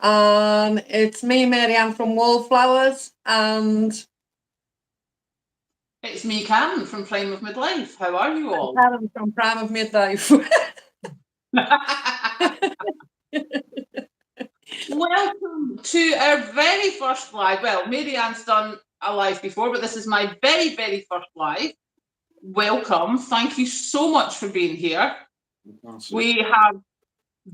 It's me, Marianne from Wallflowers, and it's me, Karen from Prime of Midlife. How are you all? Karen from Prime of Midlife. Welcome to our very first live. Well, Marianne's done a live before, but this is my very, very first live. Welcome. Thank you so much for being here. We have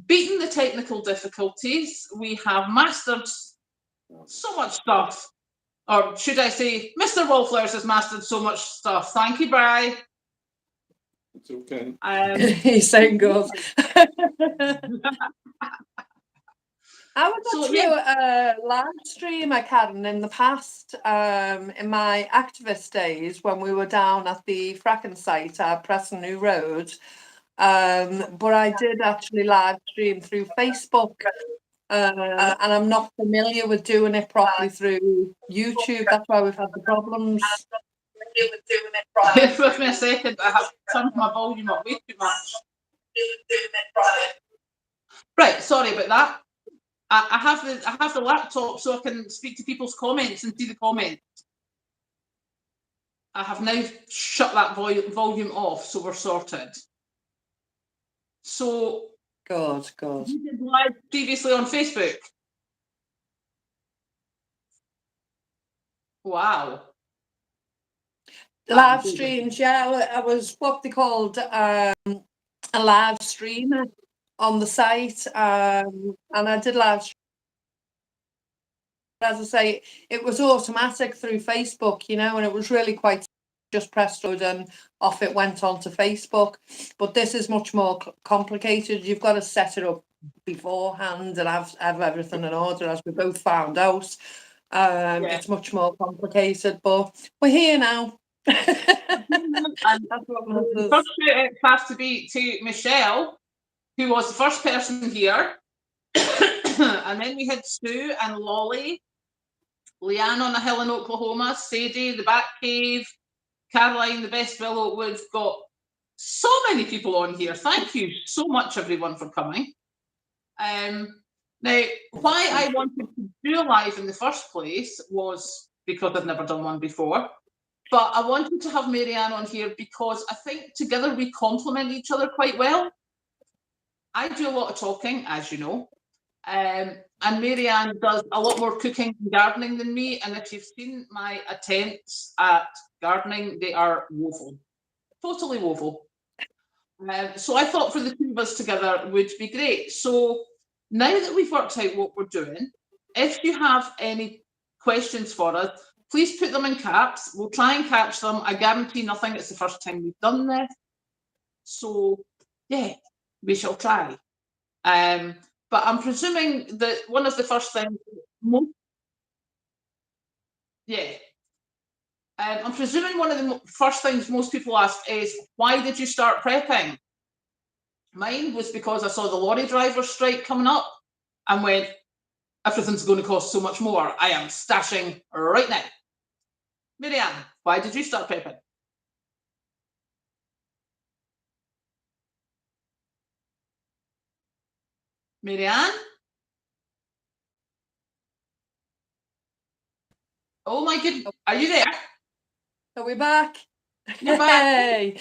beaten the technical difficulties. We have mastered so much stuff. Or should I say, Mr. Wallflowers has mastered so much stuff. Thank you, Bri. It's okay. He's saying good. I was actually a live streamer, Karen, in the past, in my activist days when we were down at the fracking site at Preston New Road. But I did actually live stream through Facebook, and I'm not familiar with doing it properly through YouTube. That's why we've had the problems. Bear with me a second. I have turned my volume up way too much. Right, sorry about that. I have the laptop so I can speak to people's comments and see the comments. I have now shut that volume off, so we're sorted. So, God. You did live previously on Facebook. Wow. Live streams, yeah. I was what they called a live streamer on the site, and I did live stream. As I say, it was automatic through Facebook, you know, and it was really quite just pressed and off it went onto Facebook. But this is much more complicated. You've got to set it up beforehand and have everything in order, as we both found out. It's much more complicated, but we're here now. And that's what the first shout out has to be to Michelle, who was the first person here. And then we had Sue and Lolly, Leanne on a hill in Oklahoma, Sadie, the Bat Cave, Caroline, the Best Willow. We've got so many people on here. Thank you so much, everyone, for coming. Now, why I wanted to do a live in the first place was because I've never done one before. But I wanted to have Marianne on here because I think together we complement each other quite well. I do a lot of talking, as you know, and Marianne does a lot more cooking and gardening than me. And if you've seen my attempts at gardening, they are woeful, totally woeful. So I thought for the two of us together would be great. So now that we've worked out what we're doing, if you have any questions for us, please put them in caps. We'll try and catch them. I guarantee nothing. It's the first time we've done this. So, yeah, we shall try. But I'm presuming that one of the first things... I'm presuming one of the first things most people ask is, why did you start prepping? Mine was because I saw the lorry driver strike coming up and went, everything's going to cost so much more. I am stashing right now. Marianne, why did you start prepping? Marianne? Oh my goodness, are you there? Are we back? You're back. Hey.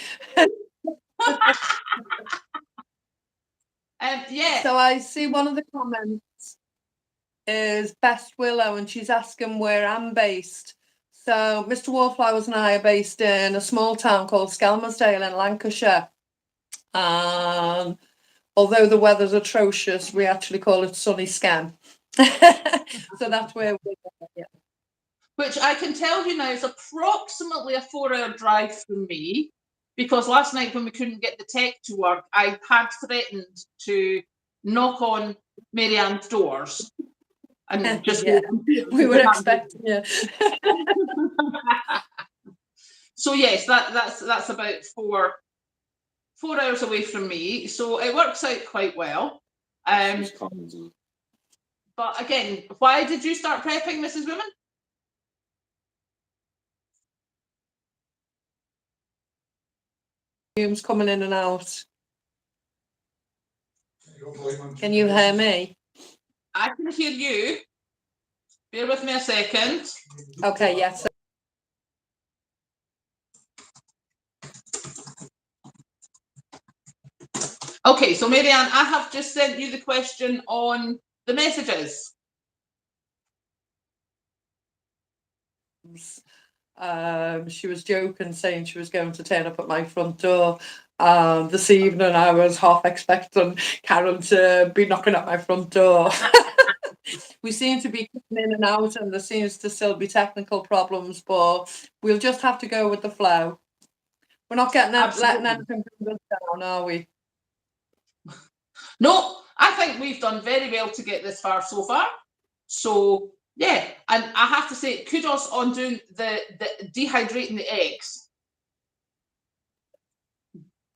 Yeah. So I see one of the comments is Best Willow, and she's asking where I'm based. So Mr. Wallflowers and I are based in a small town called Skelmersdale in Lancashire. Although the weather's atrocious, we actually call it sunny Skem. So that's where we're at, yeah. Which I can tell you now is approximately a 4-hour drive from me, because last night when we couldn't get the tech to work, I had threatened to knock on Marianne's doors. And just we were expecting you. So yes, that's about 4 hours away from me. So it works out quite well. But again, why did you start prepping, Mrs. Woman? Coming in and out. Can you hear me? I can hear you. Bear with me a second. Okay, yes. Okay, so Marianne, I have just sent you the question on the messages. She was joking, saying she was going to turn up at my front door. This evening, I was half expecting Karen to be knocking at my front door. We seem to be coming in and out, and there seems to still be technical problems, but we'll just have to go with the flow. We're not letting anything bring us down, are we? No, I think we've done very well to get this far so far. So yeah, and I have to say kudos on doing the dehydrating the eggs,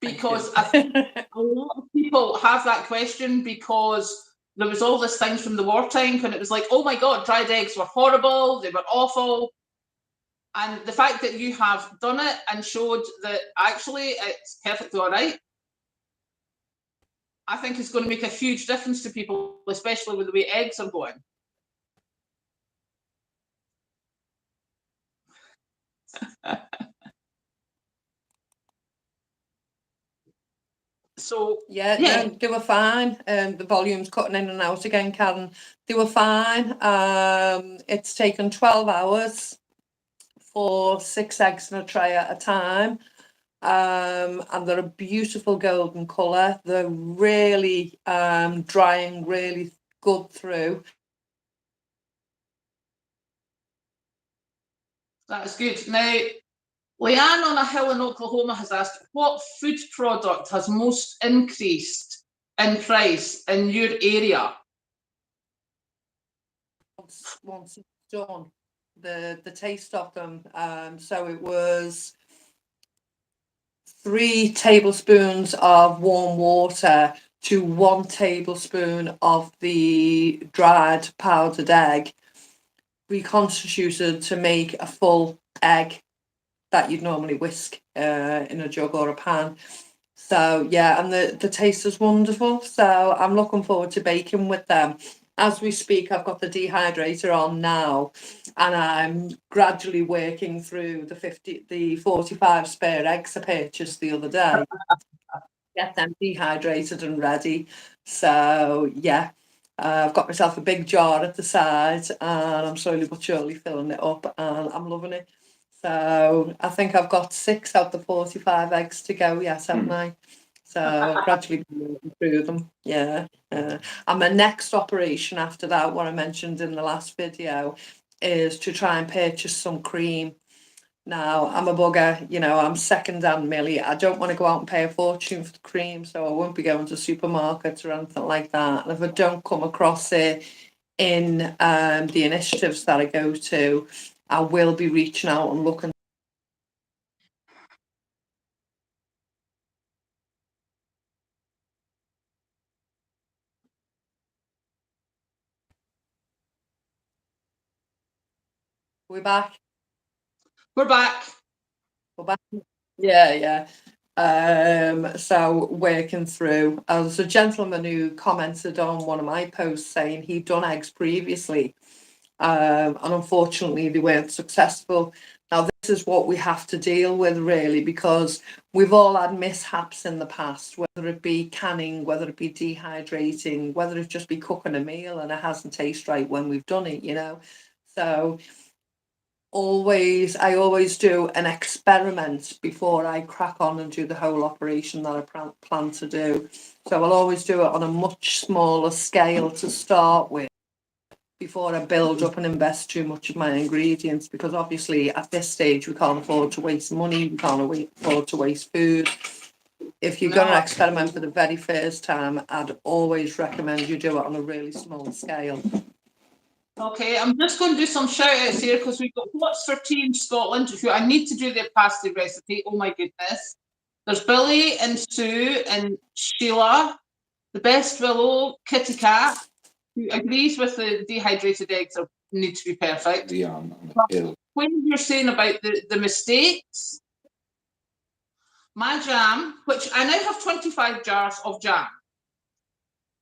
because I think a lot of people have that question because there was all this thing from the wartime when it was like, oh my God, dried eggs were horrible, they were awful. And the fact that you have done it and showed that actually it's perfectly all right, I think it's going to make a huge difference to people, especially with the way eggs are going. So yeah, no, they were fine. The volume's cutting in and out again, Karen. They were fine. It's taken 12 hours for 6 eggs in a tray at a time. And they're a beautiful golden colour. They're really drying really good through. that's good. Now, Leanne on a hill in Oklahoma has asked, what food product has most increased in price in your area? Once it's done, the taste of them. So it was 3 tablespoons of warm water to 1 tablespoon of the dried powdered egg, reconstituted to make a full egg that you'd normally whisk in a jug or a pan. So yeah, and the taste is wonderful. So I'm looking forward to baking with them. As we speak, I've got the dehydrator on now, and I'm gradually working through the 45 spare eggs I purchased the other day. Get them dehydrated and ready. So yeah, I've got myself a big jar at the side, and I'm slowly but surely filling it up, and I'm loving it. So I think I've got 6 out of the 45 eggs to go. Yes, haven't I? So I'll gradually be moving through them. Yeah. And my next operation after that, what I mentioned in the last video, is to try and purchase some cream. Now, I'm a bugger, I'm second-hand Millie. I don't want to go out and pay a fortune for the cream, so I won't be going to supermarkets or anything like that. And if I don't come across it in the initiatives that I go to, I will be reaching out and looking. We're back. We're back. We're back. Yeah. So working through. There's a gentleman who commented on one of my posts saying he'd done eggs previously, and unfortunately they weren't successful. Now this is what we have to deal with really, because we've all had mishaps in the past, whether it be canning, whether it be dehydrating, whether it just be cooking a meal and it hasn't tasted right when we've done it, So I always do an experiment before I crack on and do the whole operation that I plan to do. So I'll always do it on a much smaller scale to start with, before I build up and invest too much of my ingredients, because obviously at this stage we can't afford to waste money, we can't afford to waste food. If you're going to experiment for the very first time, I'd always recommend you do it on a really small scale. Okay, I'm just going to do some shout outs here because we've got What's for Tea in Scotland, who I need to do their pasty recipe. Oh my goodness. There's Billy and Sue and Sheila, the best Willow, Kitty Cat, who agrees with the dehydrated eggs need to be perfect. When you're saying about the mistakes, my jam, which I now have 25 jars of jam,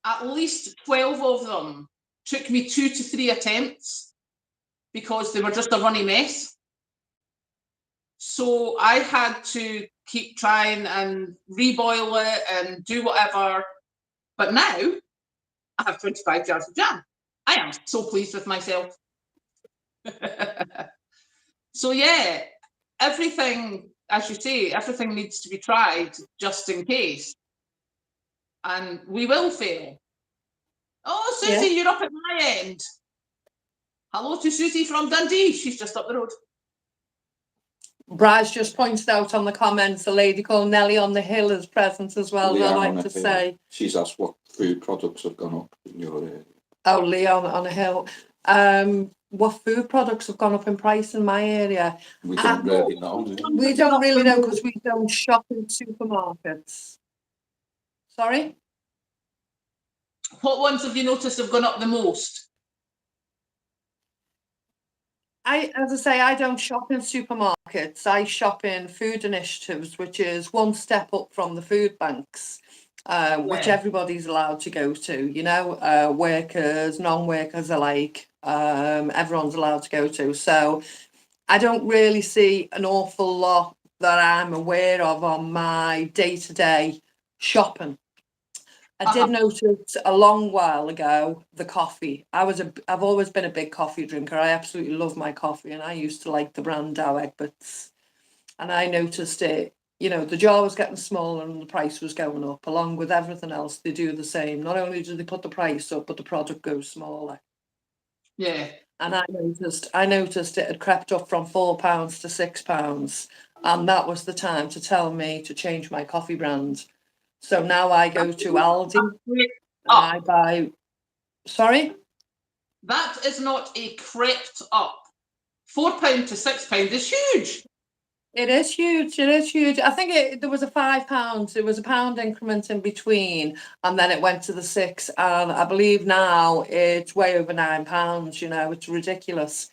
at least 12 of them took me 2 to 3 attempts because they were just a runny mess. So I had to keep trying and reboil it and do whatever. But now I have 25 jars of jam. I am so pleased with myself. So yeah, everything, as you say, everything needs to be tried just in case. And we will fail. Oh, Susie, you're up at my end. Hello to Susie from Dundee. She's just up the road. Braz just pointed out on the comments, a lady called Nellie on the Hill is present as well. I'd like to say. She's asked what food products have gone up in your area. Oh, Leon on a Hill. What food products have gone up in price in my area? We don't really know, do we? We don't really know because we don't shop in supermarkets. Sorry? What ones have you noticed have gone up the most? As I say, I don't shop in supermarkets. I shop in food initiatives, which is one step up from the food banks, which everybody's allowed to go to, you know, workers, non-workers alike, everyone's allowed to go to. So I don't really see an awful lot that I'm aware of on my day-to-day shopping. I did notice a long while ago the coffee. I've always been a big coffee drinker. I absolutely love my coffee, and I used to like the brand Dow Egberts. And I noticed it. You know, the jar was getting smaller and the price was going up. Along with everything else, they do the same. Not only do they put the price up, but the product goes smaller. Yeah. And I noticed it had crept up from £4 to £6, and that was the time to tell me to change my coffee brand. So now I go to Aldi and I buy. Sorry? That is not a crept up. £4 to £6 is huge. It is huge. It is huge. I think there was a £5. It was a pound increment in between, and then it went to the £6. And I believe now it's way over £9. You know, it's ridiculous.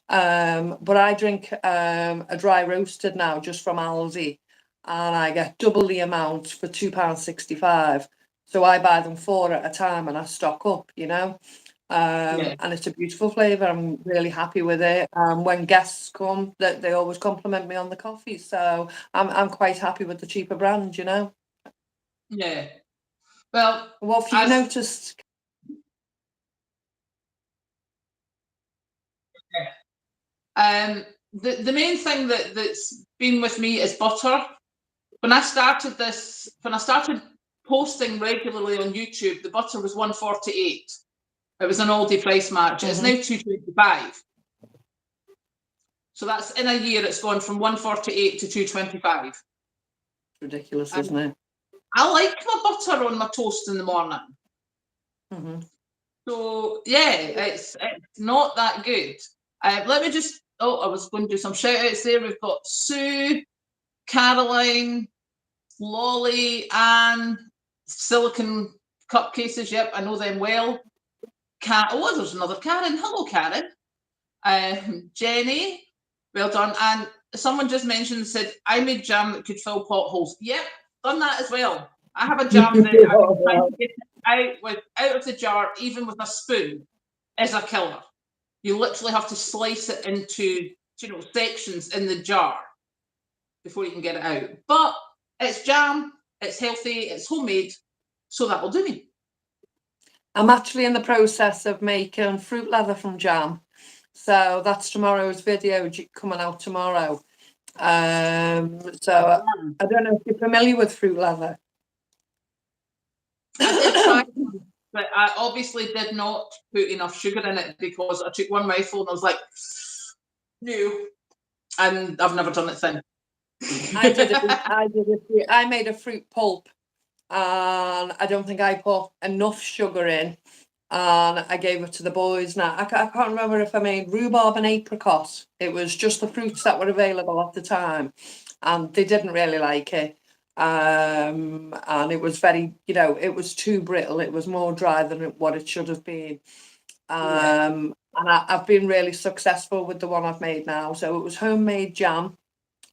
But I drink a dry roasted now just from Aldi, and I get double the amount for £2.65. So I buy them 4 at a time and I stock up, you know. And it's a beautiful flavour. I'm really happy with it. When guests come, they always compliment me on the coffee. So I'm quite happy with the cheaper brand, you know. Yeah. Well, what have you noticed? The main thing that's been with me is butter. When I started posting regularly on YouTube, the butter was £1.48. It was an Aldi price match. It's now £2.25. So that's in a year. It's gone from £1.48 to £2.25. Ridiculous, isn't it? I like my butter on my toast in the morning. So yeah, it's not that good. Let me just. Oh, I was going to do some shout outs there. We've got Sue, Caroline, Lolly, and Silicon Cupcases. Yep, I know them well. Oh, there's another Karen. Hello, Karen. Jenny, well done. And someone just said, I made jam that could fill potholes. Yep, done that as well. I have a jam that I'm trying to get out of the jar, even with a spoon, is a killer. You literally have to slice it into, sections in the jar before you can get it out. But it's jam, it's healthy, it's homemade, so that will do me. I'm actually in the process of making fruit leather from jam. So that's tomorrow's video coming out tomorrow. So I don't know if you're familiar with fruit leather. I did try, but I obviously did not put enough sugar in it because I took one mouthful and I was like, no. And I've never done it since. I made a fruit pulp, and I don't think I put enough sugar in, and I gave it to the boys. Now I can't remember if I made rhubarb and apricot. It was just the fruits that were available at the time, and they didn't really like it. And it was very, it was too brittle. It was more dry than what it should have been. And I've been really successful with the one I've made now. So it was homemade jam,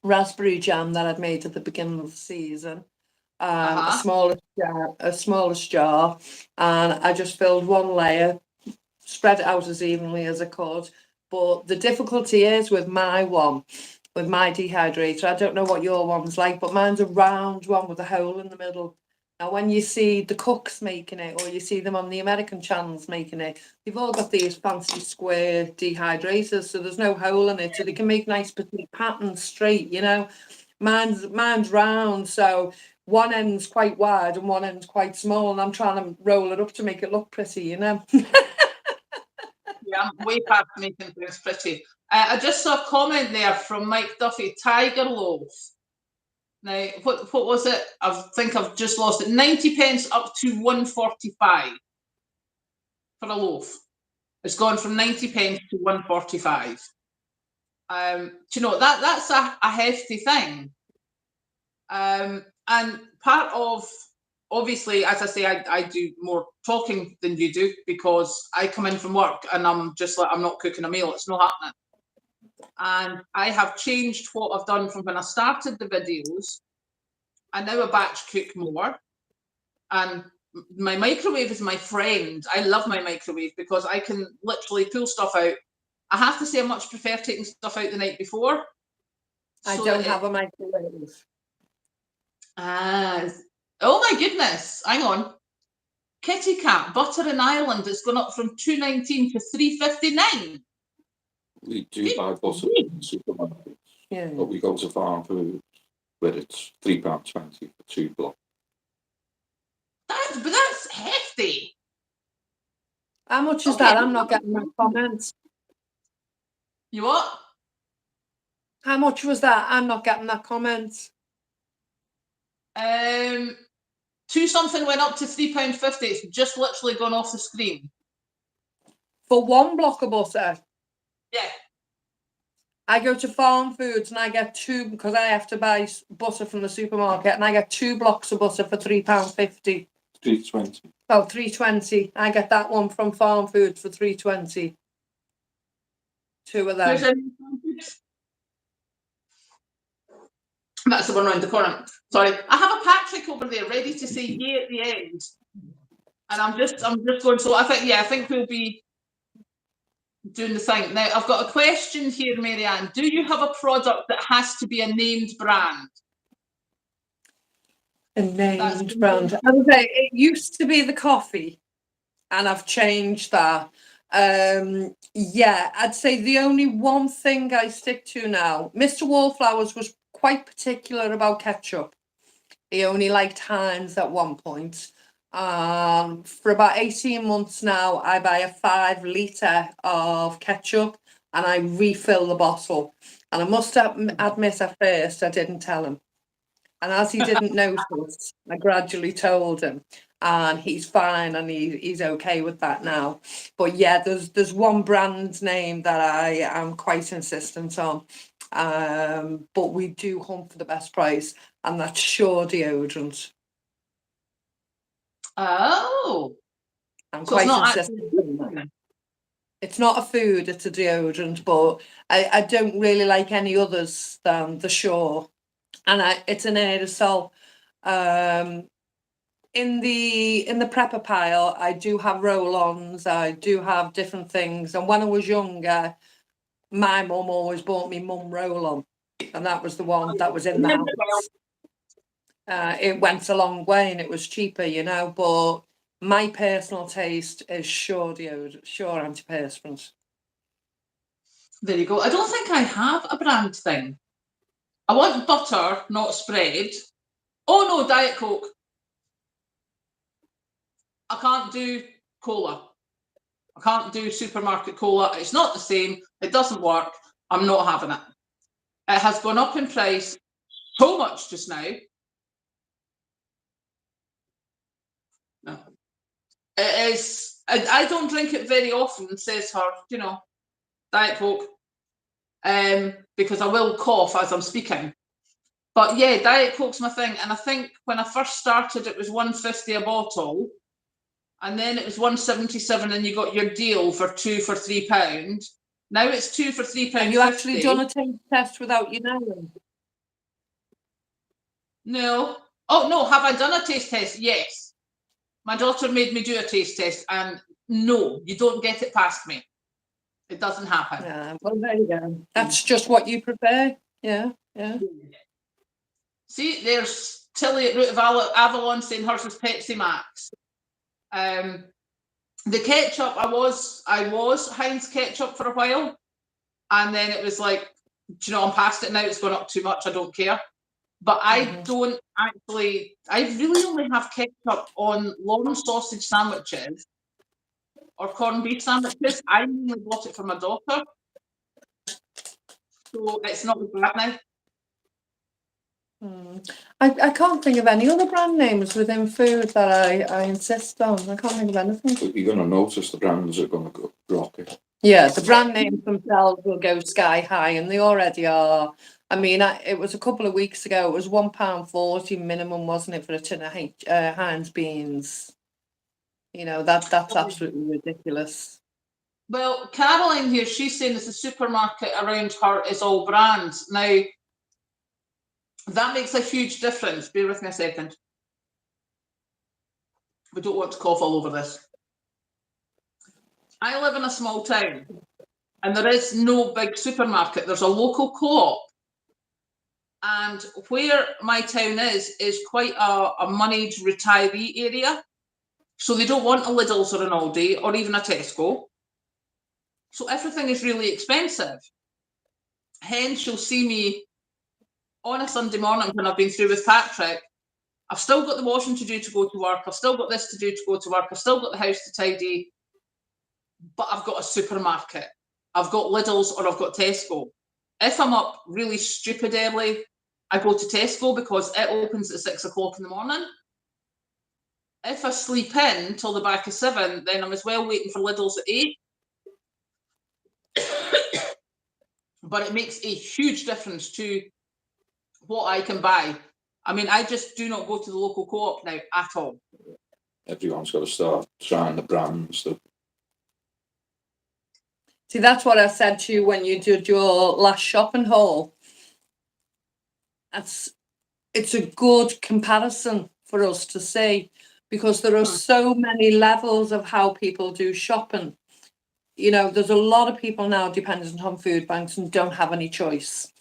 raspberry jam that I'd made at the beginning of the season. A smallest jar, and I just filled one layer, spread it out as evenly as I could. But the difficulty is with my one, with my dehydrator, I don't know what your one's like, but mine's a round one with a hole in the middle. Now, when you see the cooks making it, or you see them on the American channels making it, they've all got these fancy square dehydrators, so there's no hole in it, so they can make nice petite patterns straight, you know. Mine's round, so one end's quite wide and one end's quite small, and I'm trying to roll it up to make it look pretty, you know. Yeah, I'm way past making things pretty. I just saw a comment there from Mike Duffy, Tiger Loaf. Now, what was it? I think I've just lost it. 90 pence up to 145 for a loaf. It's gone from 90 pence to 145. Do you know, that's a hefty thing. And part of, obviously, as I say, I do more talking than you do, because I come in from work and I'm just like, I'm not cooking a meal, it's not happening. And I have changed what I've done from when I started the videos. I now batch cook more, and my microwave is my friend. I love my microwave because I can literally pull stuff out. I have to say I much prefer taking stuff out the night before. I don't have a microwave. Oh my goodness, hang on. Kitty Cat, butter in Ireland, it's gone up from $2.19 to $3.59. We do buy butter in the supermarket, but we go to farm food where it's £3.20 for 2 blocks. But that's hefty. How much is that? I'm not getting that comment. You what? How much was that? I'm not getting that comment. 2 something went up to £3.50. It's just literally gone off the screen. For 1 block of butter? Yeah. I go to Farm Foods and I get 2, because I have to buy butter from the supermarket, and I get 2 blocks of butter for £3.50. £3.20. Oh, £3.20. I get that one from Farm Foods for £3.20. 2 of them. That's the one around the corner. Sorry, I have a Patrick over there ready to say yay at the end, and I'm just going. So I think we'll be doing the thing now. I've got a question here, Marianne. Do you have a product that has to be a named brand? A named brand. I would say it used to be the coffee, and I've changed that. Yeah, I'd say the only one thing I stick to now. Mr. Wallflowers was quite particular about ketchup. He only liked Heinz at one point. For about 18 months now, I buy a 5 litre of ketchup and I refill the bottle. And I must admit, at first, I didn't tell him. And as he didn't notice, I gradually told him. And he's fine, and he's okay with that now. But yeah, there's one brand name that I am quite insistent on. But we do hunt for the best price, and that's Sure deodorant. Oh, I'm so quite insistent on that. It's not a food, it's a deodorant, but I don't really like any others than the Sure. And it's an aerosol. In the prepper pile, I do have roll-ons, I do have different things. And when I was younger, my mum always bought me mum roll-on, and that was the one that was in the house. It went a long way and it was cheaper, you know, but my personal taste is Sure deodorant, Sure antiperspirant. There you go. I don't think I have a brand thing. I want butter, not spread. Oh no, Diet Coke. I can't do cola. I can't do supermarket cola. It's not the same. It doesn't work. I'm not having it. It has gone up in price so much just now. No. It is. I don't drink it very often, says her, you know, Diet Coke. Because I will cough as I'm speaking. But yeah, Diet Coke's my thing. And I think when I first started, it was $1.50 a bottle. And then it was $1.77 and you got your deal for 2 for £3. Now it's 2 for £3.50. Have you actually done a taste test without you knowing? No. Oh no, have I done a taste test? Yes. My daughter made me do a taste test, and no, you don't get it past me. It doesn't happen. Yeah, well, there you go. That's just what you prefer. Yeah, yeah. See, there's Tilly at Root of Avalon saying hers is Pepsi Max. The ketchup, I was Heinz ketchup for a while, and then it was like, do you know, I'm past it now. It's gone up too much. I don't care. But I don't actually. I really only have ketchup on lawn sausage sandwiches or corned beef sandwiches. I only bought it for my daughter, so it's not that now. I can't think of any other brand names within food that I insist on. I can't think of anything. But you're going to notice the brands are going to go rocket. Yeah, the brand names themselves will go sky high, and they already are. I mean, it was a couple of weeks ago. It was £1.40 minimum, wasn't it, for a tin of Heinz beans? You know, that's absolutely ridiculous. Well, Caroline here, she's saying that the supermarket around her is all brands. Now, that makes a huge difference. Bear with me a second. We don't want to cough all over this. I live in a small town, and there is no big supermarket. There's a local co-op. And where my town is quite a moneyed retiree area. So they don't want a Lidl's or an Aldi or even a Tesco. So everything is really expensive. Hence, you'll see me on a Sunday morning when I've been through with Patrick. I've still got the washing to do to go to work. I've still got this to do to go to work. I've still got the house to tidy. But I've got a supermarket. I've got Lidl's or I've got Tesco. If I'm up really stupid early, I go to Tesco because it opens at 6 o'clock in the morning. If I sleep in till the back of 7, then I'm as well waiting for Lidl's at 8. But it makes a huge difference to what I can buy. I mean, I just do not go to the local co-op now at all. Everyone's got to start trying the brands. See, that's what I said to you when you did your last shopping haul. It's a good comparison for us to see, because there are so many levels of how people do shopping. You know, there's a lot of people now dependent on food banks and don't have any choice.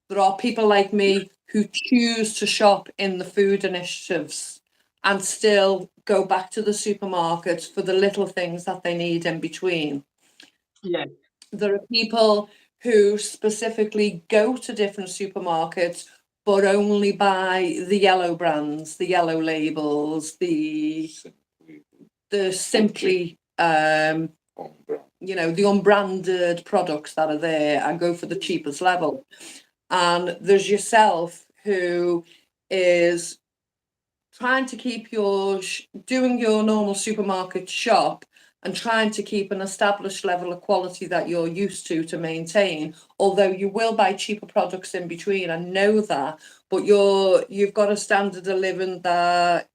There are people like me who choose to shop in the food initiatives and still go back to the supermarkets for the little things that they need in between. Yeah. There are people who specifically go to different supermarkets but only buy the yellow brands, the yellow labels, the simply you know, the unbranded products that are there, and go for the cheapest level. And there's yourself, who is trying to keep doing your normal supermarket shop and trying to keep an established level of quality that you're used to maintain, although you will buy cheaper products in between. I know that, but you've got a standard of living that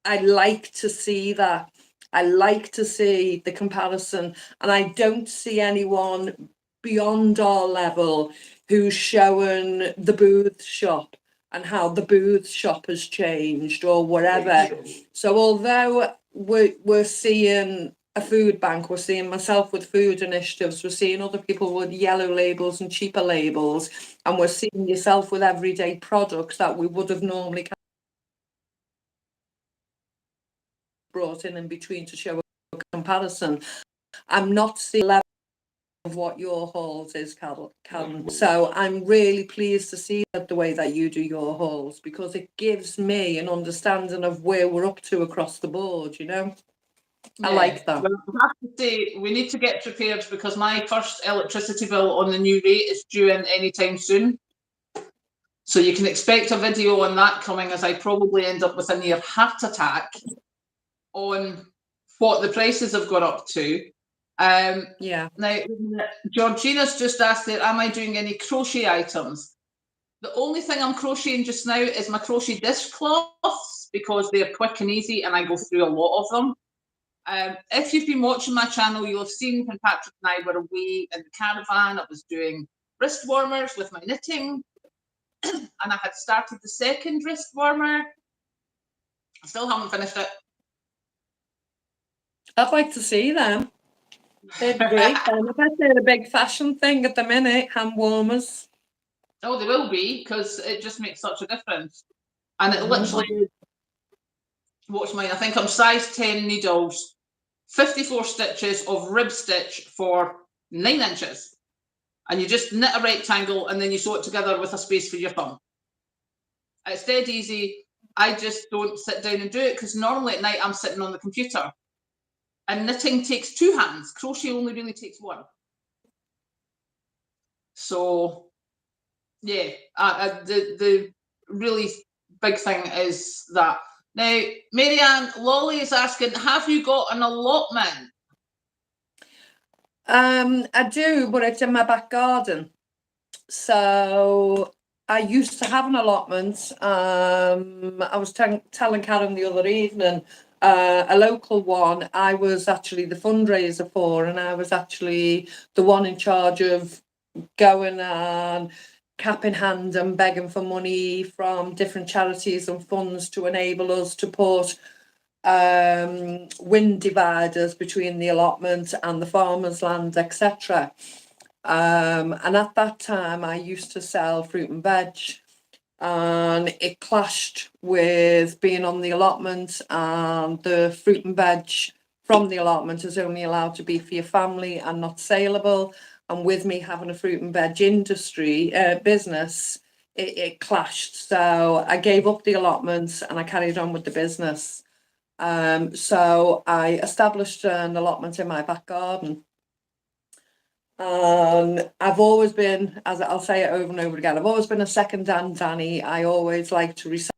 I like to see that. I like to see the comparison, and I don't see anyone beyond our level who's showing the booth shop and how the booth shop has changed or whatever. So although we're seeing a food bank, we're seeing myself with food initiatives, we're seeing other people with yellow labels and cheaper labels, and we're seeing yourself with everyday products that we would have normally brought in between to show a comparison. I'm not seeing the level of what your hauls is, Callum. So I'm really pleased to see the way that you do your hauls, because it gives me an understanding of where we're up to across the board, you know. Yeah. I like that. Well, I have to say, we need to get prepared, because my first electricity bill on the new rate is due in any time soon. So you can expect a video on that coming, as I probably end up with a near heart attack on what the prices have gone up to. Yeah. Now, Georgina's just asked there, am I doing any crochet items? The only thing I'm crocheting just now is my crochet dishcloths, because they're quick and easy and I go through a lot of them. If you've been watching my channel, you'll have seen when Patrick and I were away in the caravan, I was doing wrist warmers with my knitting, and I had started the second wrist warmer. I still haven't finished it. I'd like to see them. They'd be great. I bet they're a big fashion thing at the minute, hand warmers. Oh, they will be, because it just makes such a difference. And it literally, watch mine, I think I'm size 10 needles, 54 stitches of rib stitch for 9 inches. And you just knit a rectangle and then you sew it together with a space for your thumb. It's dead easy. I just don't sit down and do it because normally at night I'm sitting on the computer. And knitting takes 2 hands. Crochet only really takes 1. So, yeah, the really big thing is that. Now, Marianne, Lolly is asking, have you got an allotment? I do, but it's in my back garden. So I used to have an allotment. I was telling Karen the other evening, a local one, I was actually the fundraiser for, and I was actually the one in charge of going and cap in hand and begging for money from different charities and funds to enable us to put wind dividers between the allotment and the farmers' land, etc. And at that time I used to sell fruit and veg, and it clashed with being on the allotment, and the fruit and veg from the allotment is only allowed to be for your family and not saleable. And with me having a fruit and veg industry business, it clashed. So I gave up the allotments and I carried on with the business. So I established an allotment in my back garden. I've always been, as I'll say it over and over again, I've always been a second hand Danny. I always like to recycle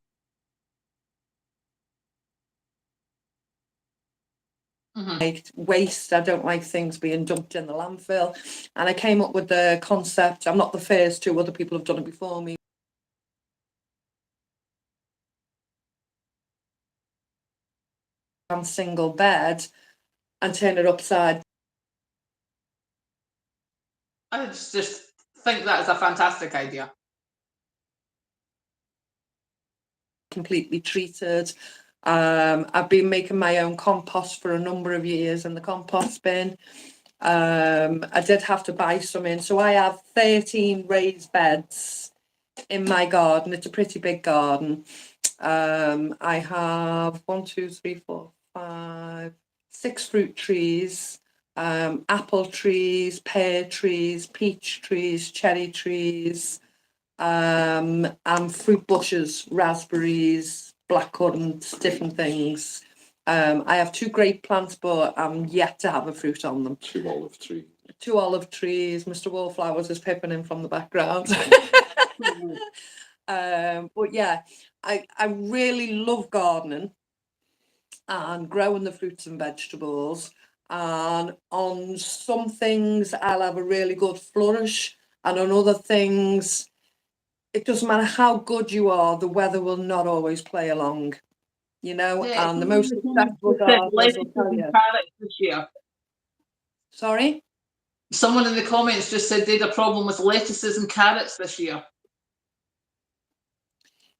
waste. I don't like things being dumped in the landfill. And I came up with the concept. I'm not the first to, other people have done it before me. Single bed and turn it upside. I just think that is a fantastic idea. Completely treated. I've been making my own compost for a number of years in the compost bin. I did have to buy some in, so I have 13 raised beds in my garden. It's a pretty big garden. I have 6 fruit trees, apple trees, pear trees, peach trees, cherry trees, and fruit bushes, raspberries, blackcurrants, different things. I have 2 grape plants, but I'm yet to have a fruit on them. 2 olive trees. 2 olive trees. Mr. Wallflowers is peeping in from the background. But yeah, I really love gardening and growing the fruits and vegetables. And on some things, I'll have a really good flourish, and on other things, it doesn't matter how good you are, the weather will not always play along, you know. Yeah, and the most successful gardeners will tell you. This year. Sorry? Someone in the comments just said they had a problem with lettuces and carrots this year.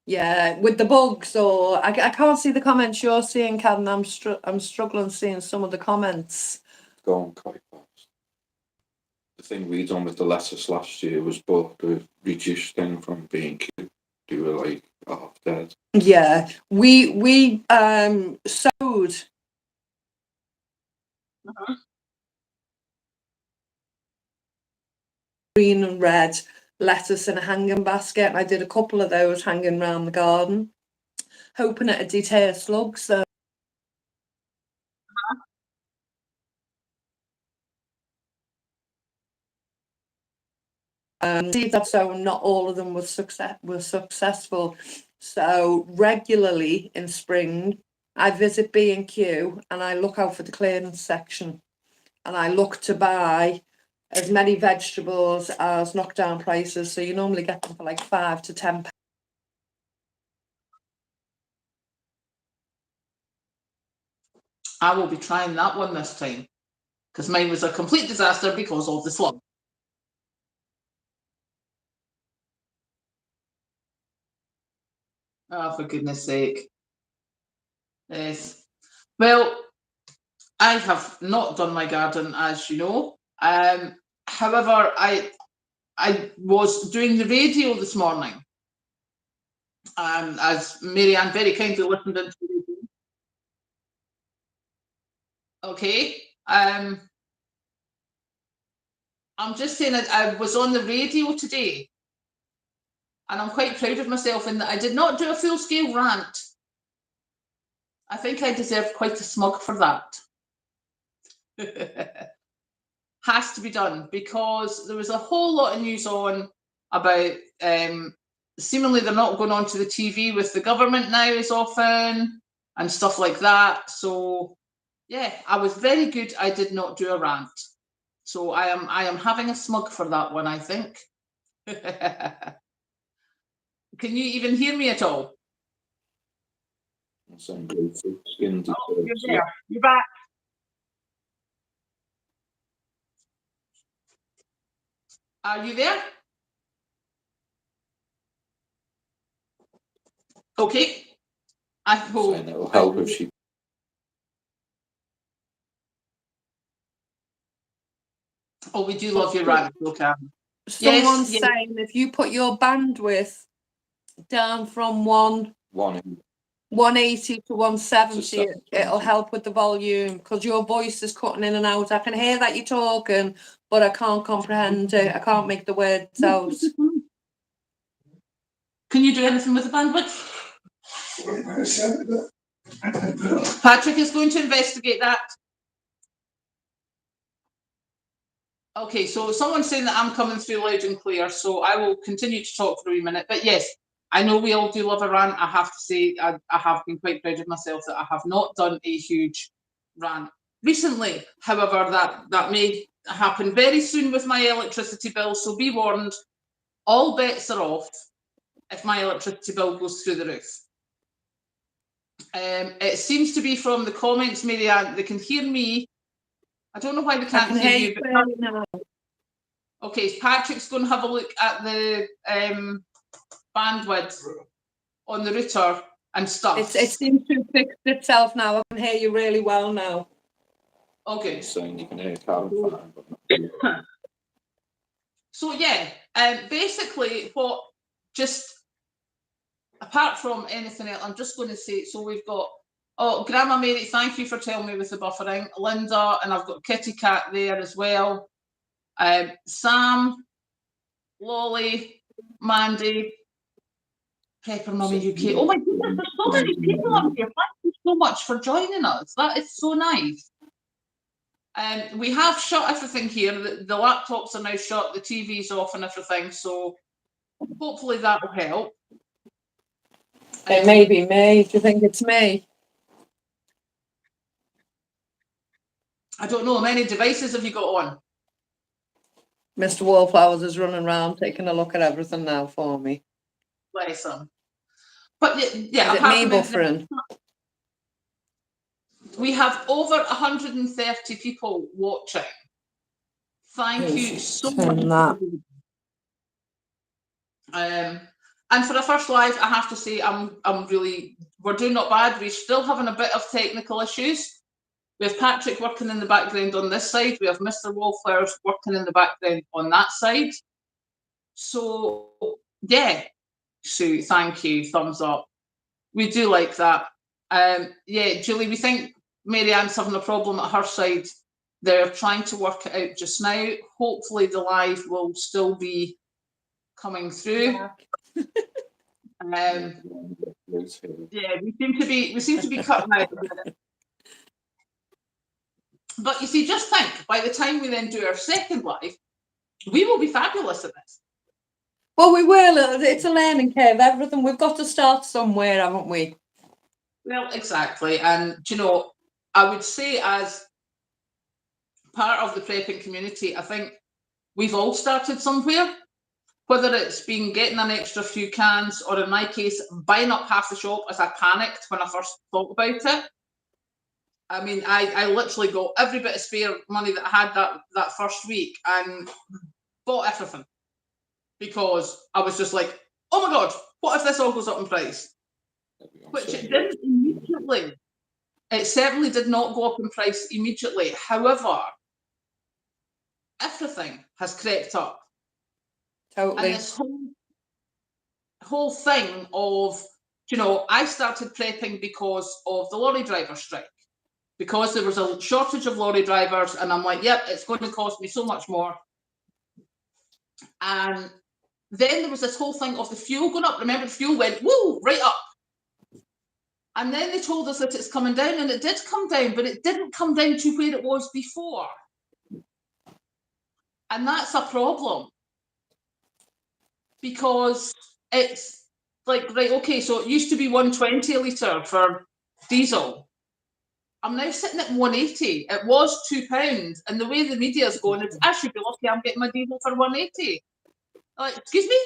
Yeah, with the bugs, or I can't see the comments you're seeing, Karen. I'm struggling seeing some of the comments. Gone quite fast. The thing we done with the lettuce last year was both the reduced them from being cute. They were like half dead. Yeah, we sowed. Green and red lettuce in a hanging basket, and I did a couple of those hanging around the garden, hoping it'd deter slugs. So so not all of them were successful. So regularly in spring, I visit B&Q and I look out for the clearance section, and I look to buy as many vegetables as knockdown prices. So you normally get them for like £5 to £10. I will be trying that one this time, because mine was a complete disaster because of the slump. Oh, for goodness sake. Yes. Well, I have not done my garden, as you know. However, I was doing the radio this morning, as Marianne very kindly listened into the radio. Okay. I'm just saying that I was on the radio today, and I'm quite proud of myself in that I did not do a full-scale rant. I think I deserve quite a smug for that. Has to be done, because there was a whole lot of news on about seemingly they're not going on to the TV with the government now as often and stuff like that. So yeah, I was very good. I did not do a rant. So I am having a smug for that one, I think. Can you even hear me at all? Some beautiful skin Oh, you're there. You're back. Are you there? Okay. I hope it'll help if she. Oh, we do love your rant, okay. Someone's yes. saying if you put your bandwidth down from 180 to 170, it'll help with the volume, because your voice is cutting in and out. I can hear that you're talking, but I can't comprehend it. I can't make the words out. Can you do anything with the bandwidth? Patrick is going to investigate that. Okay, so someone's saying that I'm coming through loud and clear, so I will continue to talk for a wee minute. But yes, I know we all do love a rant. I have to say, I have been quite proud of myself that I have not done a huge rant recently. However, that may happen very soon with my electricity bill, so be warned, all bets are off if my electricity bill goes through the roof. It seems to be from the comments, Marianne, they can hear me. I don't know why they can't hear you. But okay, Patrick's going to have a look at the bandwidth on the router and stuff. It seems to have fixed itself now. I can hear you really well now. Okay. Saying you can hear Karen fine, but not. So yeah, basically what, just apart from anything else, I'm just going to say, so we've got, oh, Grandma Mary, thank you for telling me with the buffering. Linda, and I've got Kitty Cat there as well. Sam, Lolly, Mandy, Pepper Mummy UK. Oh my goodness, there's so many people up here. Thank you so much for joining us. That is so nice. We have shut everything here. The laptops are now shut, the TV's off and everything, so hopefully that will help. It may be me. Do you think it's me? I don't know, how many devices have you got on? Mr. Wallflowers is running around taking a look at everything now for me. Bless him. But yeah, is it me buffering? We have over 130 people watching. Thank you so much. And for the first live, I have to say, we're doing not bad. We're still having a bit of technical issues. We have Patrick working in the background on this side. We have Mr. Wallflowers working in the background on that side. So yeah, Sue, thank you. Thumbs up. We do like that. Yeah, Julie, we think Marianne's having a problem at her side. They're trying to work it out just now. Hopefully the live will still be coming through. Yeah, we seem to be cutting out a bit. But you see, just think, by the time we then do our second live, we will be fabulous at this. Well, we will. It's a learning curve. Everything, we've got to start somewhere, haven't we? Well, exactly. And, you know, I would say as part of the prepping community, I think we've all started somewhere, whether it's been getting an extra few cans or, in my case, buying up half the shop as I panicked when I first thought about it. I mean, I literally got every bit of spare money that I had that first week and bought everything, because I was just like, oh my God, what if this all goes up in price? Which it didn't immediately. It certainly did not go up in price immediately. However, everything has crept up. Totally. And this whole thing of, you know, I started prepping because of the lorry driver strike, because there was a shortage of lorry drivers, and I'm like, yep, it's going to cost me so much more. And then there was this whole thing of the fuel going up. Remember, the fuel went, woo, right up. And then they told us that it's coming down, and it did come down, but it didn't come down to where it was before. And that's a problem. Because it's like, right, okay, so it used to be 120 a litre for diesel. I'm now sitting at 180. It was £2. And the way the media's going, it's, I should be lucky I'm getting my diesel for 180. Like, excuse me?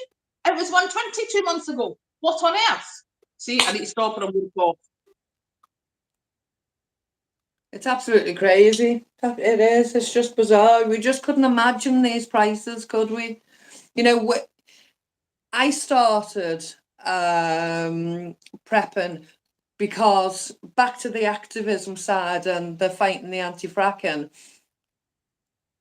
It was 120 2 months ago. What on earth? See, I need to stop or I'm going to go. It's absolutely crazy. It is. It's just bizarre. We just couldn't imagine these prices, could we? You know, I started prepping because, back to the activism side and the fighting the anti-fracking,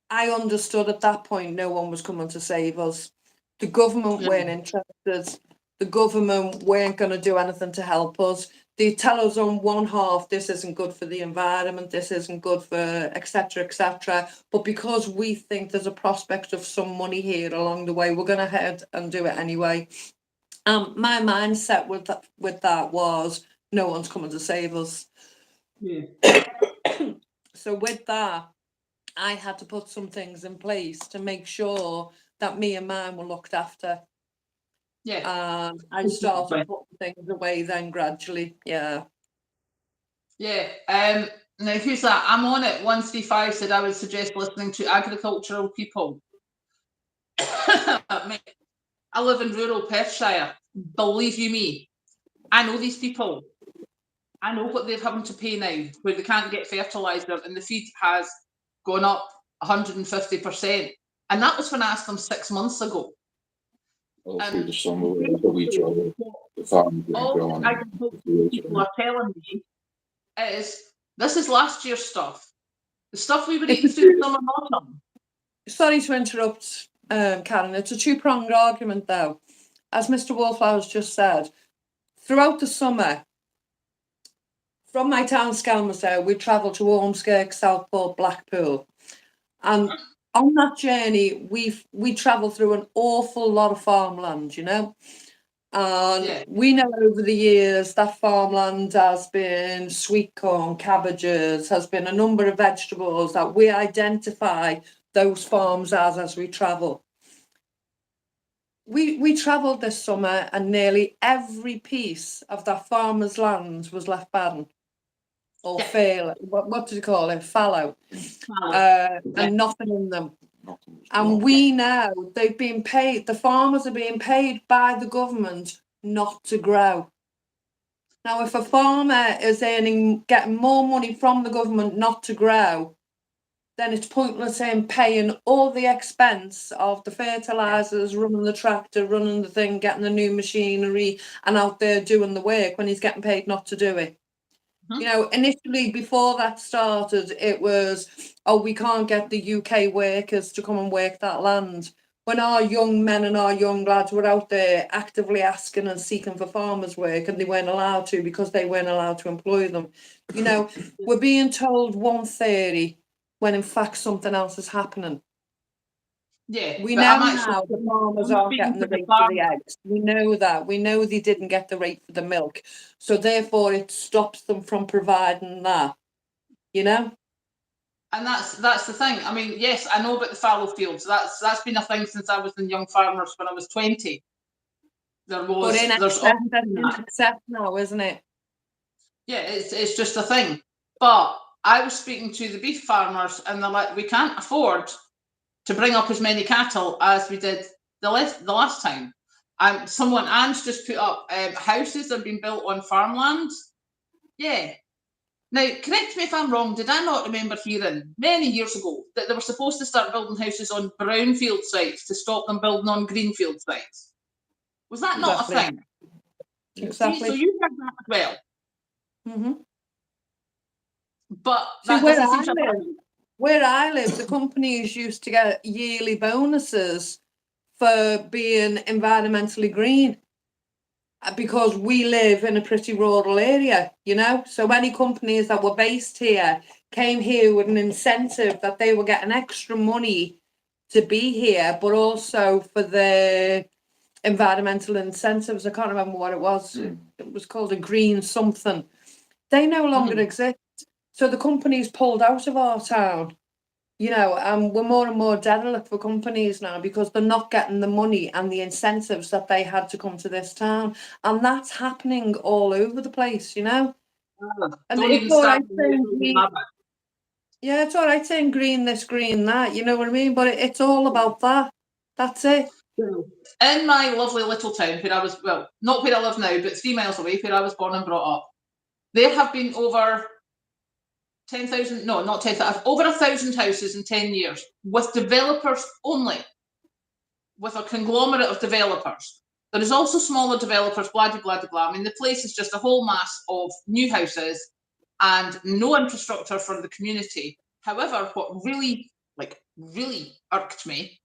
I understood at that point no one was coming to save us. The government weren't interested. The government weren't going to do anything to help us. They tell us on one half, this isn't good for the environment, this isn't good for etc, etc. But because we think there's a prospect of some money here along the way, we're going to head and do it anyway. My mindset with that was, no one's coming to save us. Yeah. So with that, I had to put some things in place to make sure that me and mine were looked after. Yeah. I started putting things away then gradually. Yeah. Yeah. Now, who's that? I'm on it. 135 said I would suggest listening to agricultural people. I live in rural Perthshire. Believe you me, I know these people. I know what they're having to pay now, where they can't get fertiliser and the feed has gone up 150%. And that was when I asked them 6 months ago. All through the summer, wherever we travel, the farm all people are telling me is, this is last year's stuff. The stuff we were eating through the summer autumn. Sorry to interrupt, Karen. It's a two-pronged argument, though. As Mr. Wallflowers just said, throughout the summer, from my town, Skelmersdale, we travel to Ormskirk, Southport, Blackpool. And on that journey, we travel through an awful lot of farmland, you know. And we know over the years that farmland has been sweet corn, cabbages, has been a number of vegetables that we identify those farms as we travel. We travelled this summer and nearly every piece of that farmer's land was left barren or fail. What do you call it? Fallow. And nothing in them. And we know they've been paid, the farmers are being paid by the government not to grow. Now, if a farmer is getting more money from the government not to grow, then it's pointless in paying all the expense of the fertilisers, running the tractor, running the thing, getting the new machinery and out there doing the work when he's getting paid not to do it. You know, initially, before that started, it was, oh, we can't get the UK workers to come and work that land. When our young men and our young lads were out there actively asking and seeking for farmers' work, and they weren't allowed to because they weren't allowed to employ them. You know, we're being told one theory when in fact something else is happening. Yeah, we know now the farmers aren't getting the rate for the eggs. We know that. We know they didn't get the rate for the milk. So therefore it stops them from providing that, you know? And that's the thing. I mean, yes, I know about the fallow fields. That's been a thing since I was in Young Farmers when I was 20. There's excess now, isn't it? Yeah, it's just a thing. But I was speaking to the beef farmers and they're like, we can't afford to bring up as many cattle as we did the last time. Anne's just put up houses that have been built on farmland. Yeah. Now, correct me if I'm wrong, did I not remember hearing many years ago that they were supposed to start building houses on brownfield sites to stop them building on greenfield sites? Was that not a thing? Exactly. See, so you heard that as well. Mm-hmm. But See, that doesn't seem to have where I live, the companies used to get yearly bonuses for being environmentally green, because we live in a pretty rural area, you know. So many companies that were based here came here with an incentive that they were getting extra money to be here, but also for the environmental incentives. I can't remember what it was. It was called a green something. They no longer exist. So the companies pulled out of our town, you know, and we're more and more derelict for companies now because they're not getting the money and the incentives that they had to come to this town. And that's happening all over the place, you know. And don't even it's all start right saying green, yeah, it's all right saying green this, green that, you know what I mean? But it's all about that. That's it. In my lovely little town where I was, well, not where I live now, but 3 miles away, where I was born and brought up, there have been over 10,000, no, not 10,000, over 1,000 houses in 10 years with developers only, with a conglomerate of developers. There is also smaller developers, blah, blah, blah, blah. I mean, the place is just a whole mass of new houses and no infrastructure for the community. However, what really irked me,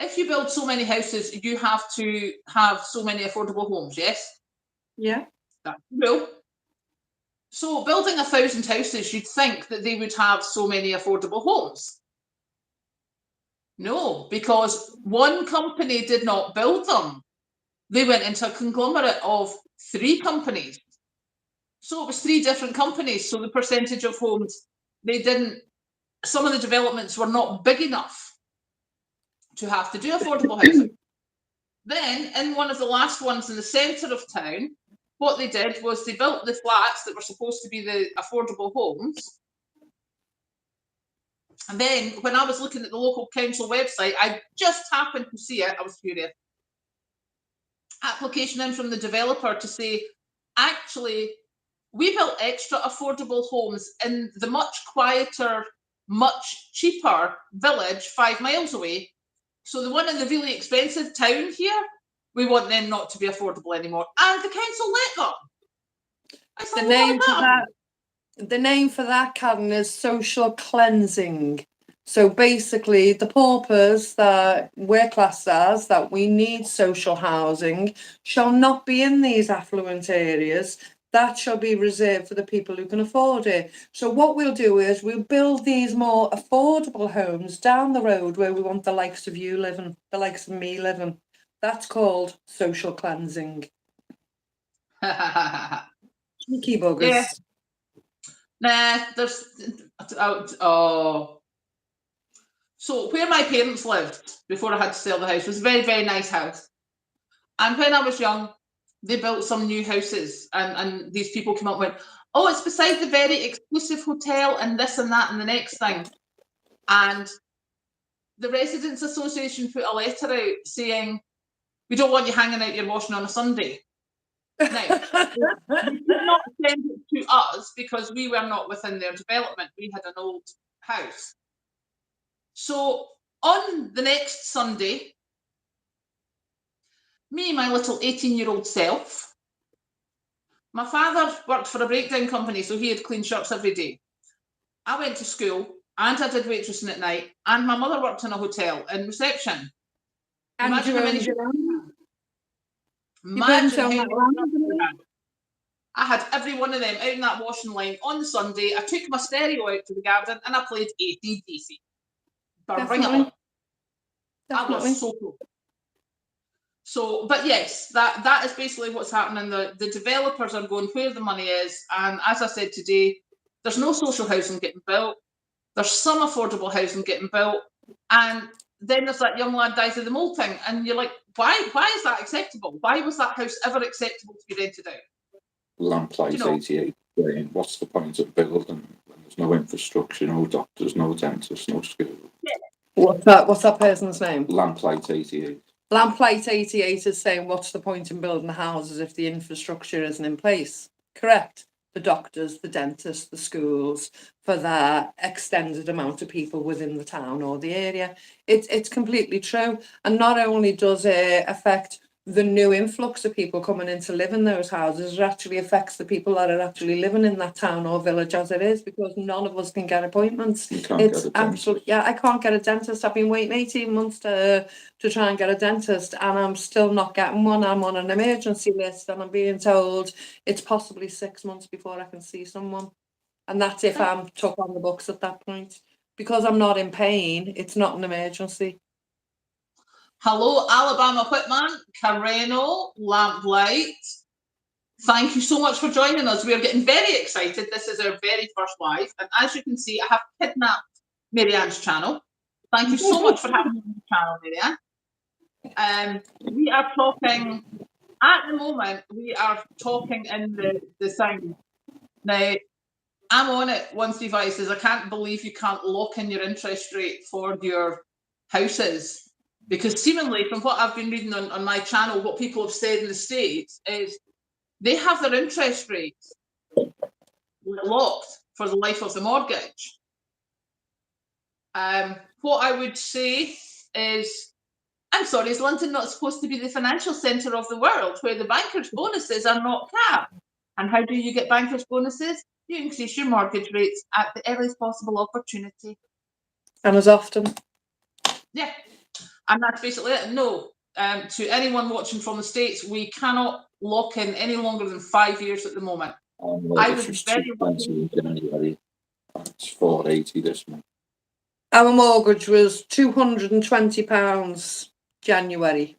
if you build so many houses, you have to have so many affordable homes, yes? Yeah. That's the rule. So building 1,000 houses, you'd think that they would have so many affordable homes. No, because one company did not build them. They went into a conglomerate of 3 companies. So it was 3 different companies. So the percentage of homes, some of the developments were not big enough to have to do affordable housing. Then, in one of the last ones in the centre of town, what they did was they built the flats that were supposed to be the affordable homes. And then, when I was looking at the local council website, I just happened to see it. I was furious. Application in from the developer to say, actually, we built extra affordable homes in the much quieter, much cheaper village 5 miles away. So the one in the really expensive town here, we want them not to be affordable anymore. And the council let them. The name for that, Karen, is social cleansing. So basically, the paupers that we're classed as, that we need social housing, shall not be in these affluent areas. That shall be reserved for the people who can afford it. So what we'll do is we'll build these more affordable homes down the road where we want the likes of you living, the likes of me living. That's called social cleansing. Cheeky buggers. Yeah. Nah, there's So where my parents lived before I had to sell the house was a very, very nice house. And when I was young, they built some new houses, and these people came up and went, oh, it's beside the very exclusive hotel and this and that and the next thing. And the Residents Association put a letter out saying, we don't want you hanging out your washing on a Sunday. Now, they did not send it to us because we were not within their development. We had an old house. So on the next Sunday, me, my little 18-year-old self, my father worked for a breakdown company, so he had clean shirts every day. I went to school and I did waitressing at night, and my mother worked in a hotel in reception. And imagine how many I had every one of them out in that washing line on the Sunday. I took my stereo out to the garden and I played AC/DC. Bring it on. I was so cool. So, but yes, that is basically what's happening. The developers are going where the money is, and as I said today, there's no social housing getting built. There's some affordable housing getting built, and then there's that young lad dies of the molting, and you're like, why is that acceptable? Why was that house ever acceptable to be rented out? Lamplight 88. What's the point of building when there's no infrastructure, no doctors, no dentists, no schools? Yeah. What's that person's name? Lamplight 88. Lamplight 88 is saying, what's the point in building the houses if the infrastructure isn't in place? Correct. The doctors, the dentists, the schools, for that extended amount of people within the town or the area. It's completely true. And not only does it affect the new influx of people coming in to live in those houses, it actually affects the people that are actually living in that town or village as it is, because none of us can get appointments. You can't It's get a absolutely, yeah, I can't get a dentist. I've been waiting 18 months to try and get a dentist, and I'm still not getting one. I'm on an emergency list, and I'm being told it's possibly 6 months before I can see someone. And that's if I'm took on the books at that point. Because I'm not in pain, it's not an emergency. Hello, Alabama Whitman, Carreno, Lamplight. Thank you so much for joining us. We are getting very excited. This is our very first live. And as you can see, I have kidnapped Marianne's channel. Thank you so much for having me on the channel, Marianne. We are talking, at the moment, we are talking in the thing. Now, I'm on it once devices. I can't believe you can't lock in your interest rate for your houses. Because seemingly, from what I've been reading on my channel, what people have said in the States is they have their interest rates locked for the life of the mortgage. What I would say is, I'm sorry, is London not supposed to be the financial centre of the world where the bankers' bonuses are not capped? And how do you get bankers' bonuses? You increase your mortgage rates at the earliest possible opportunity. And as often. Yeah. And that's basically it. No, to anyone watching from the States, we cannot lock in any longer than 5 years at the moment. I was very lucky. It's 480 this month. Our mortgage was £220 January.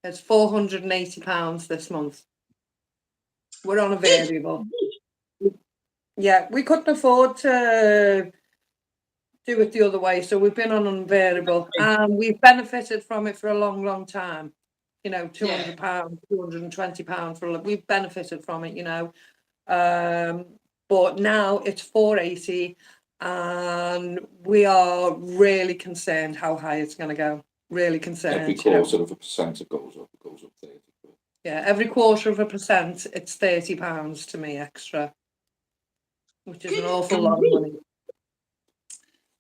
It's £480 this month. We're on a variable. Yeah, we couldn't afford to do it the other way, so we've been on a variable, and we've benefited from it for a long, long time. You know, £200, £220 we've benefited from it. You know, but now it's 480, and we are really concerned how high it's going to go. Really concerned. Every quarter of a percent it goes up. It goes up 30. Yeah, every quarter of a percent, it's £30 to me extra, which is an awful lot of money.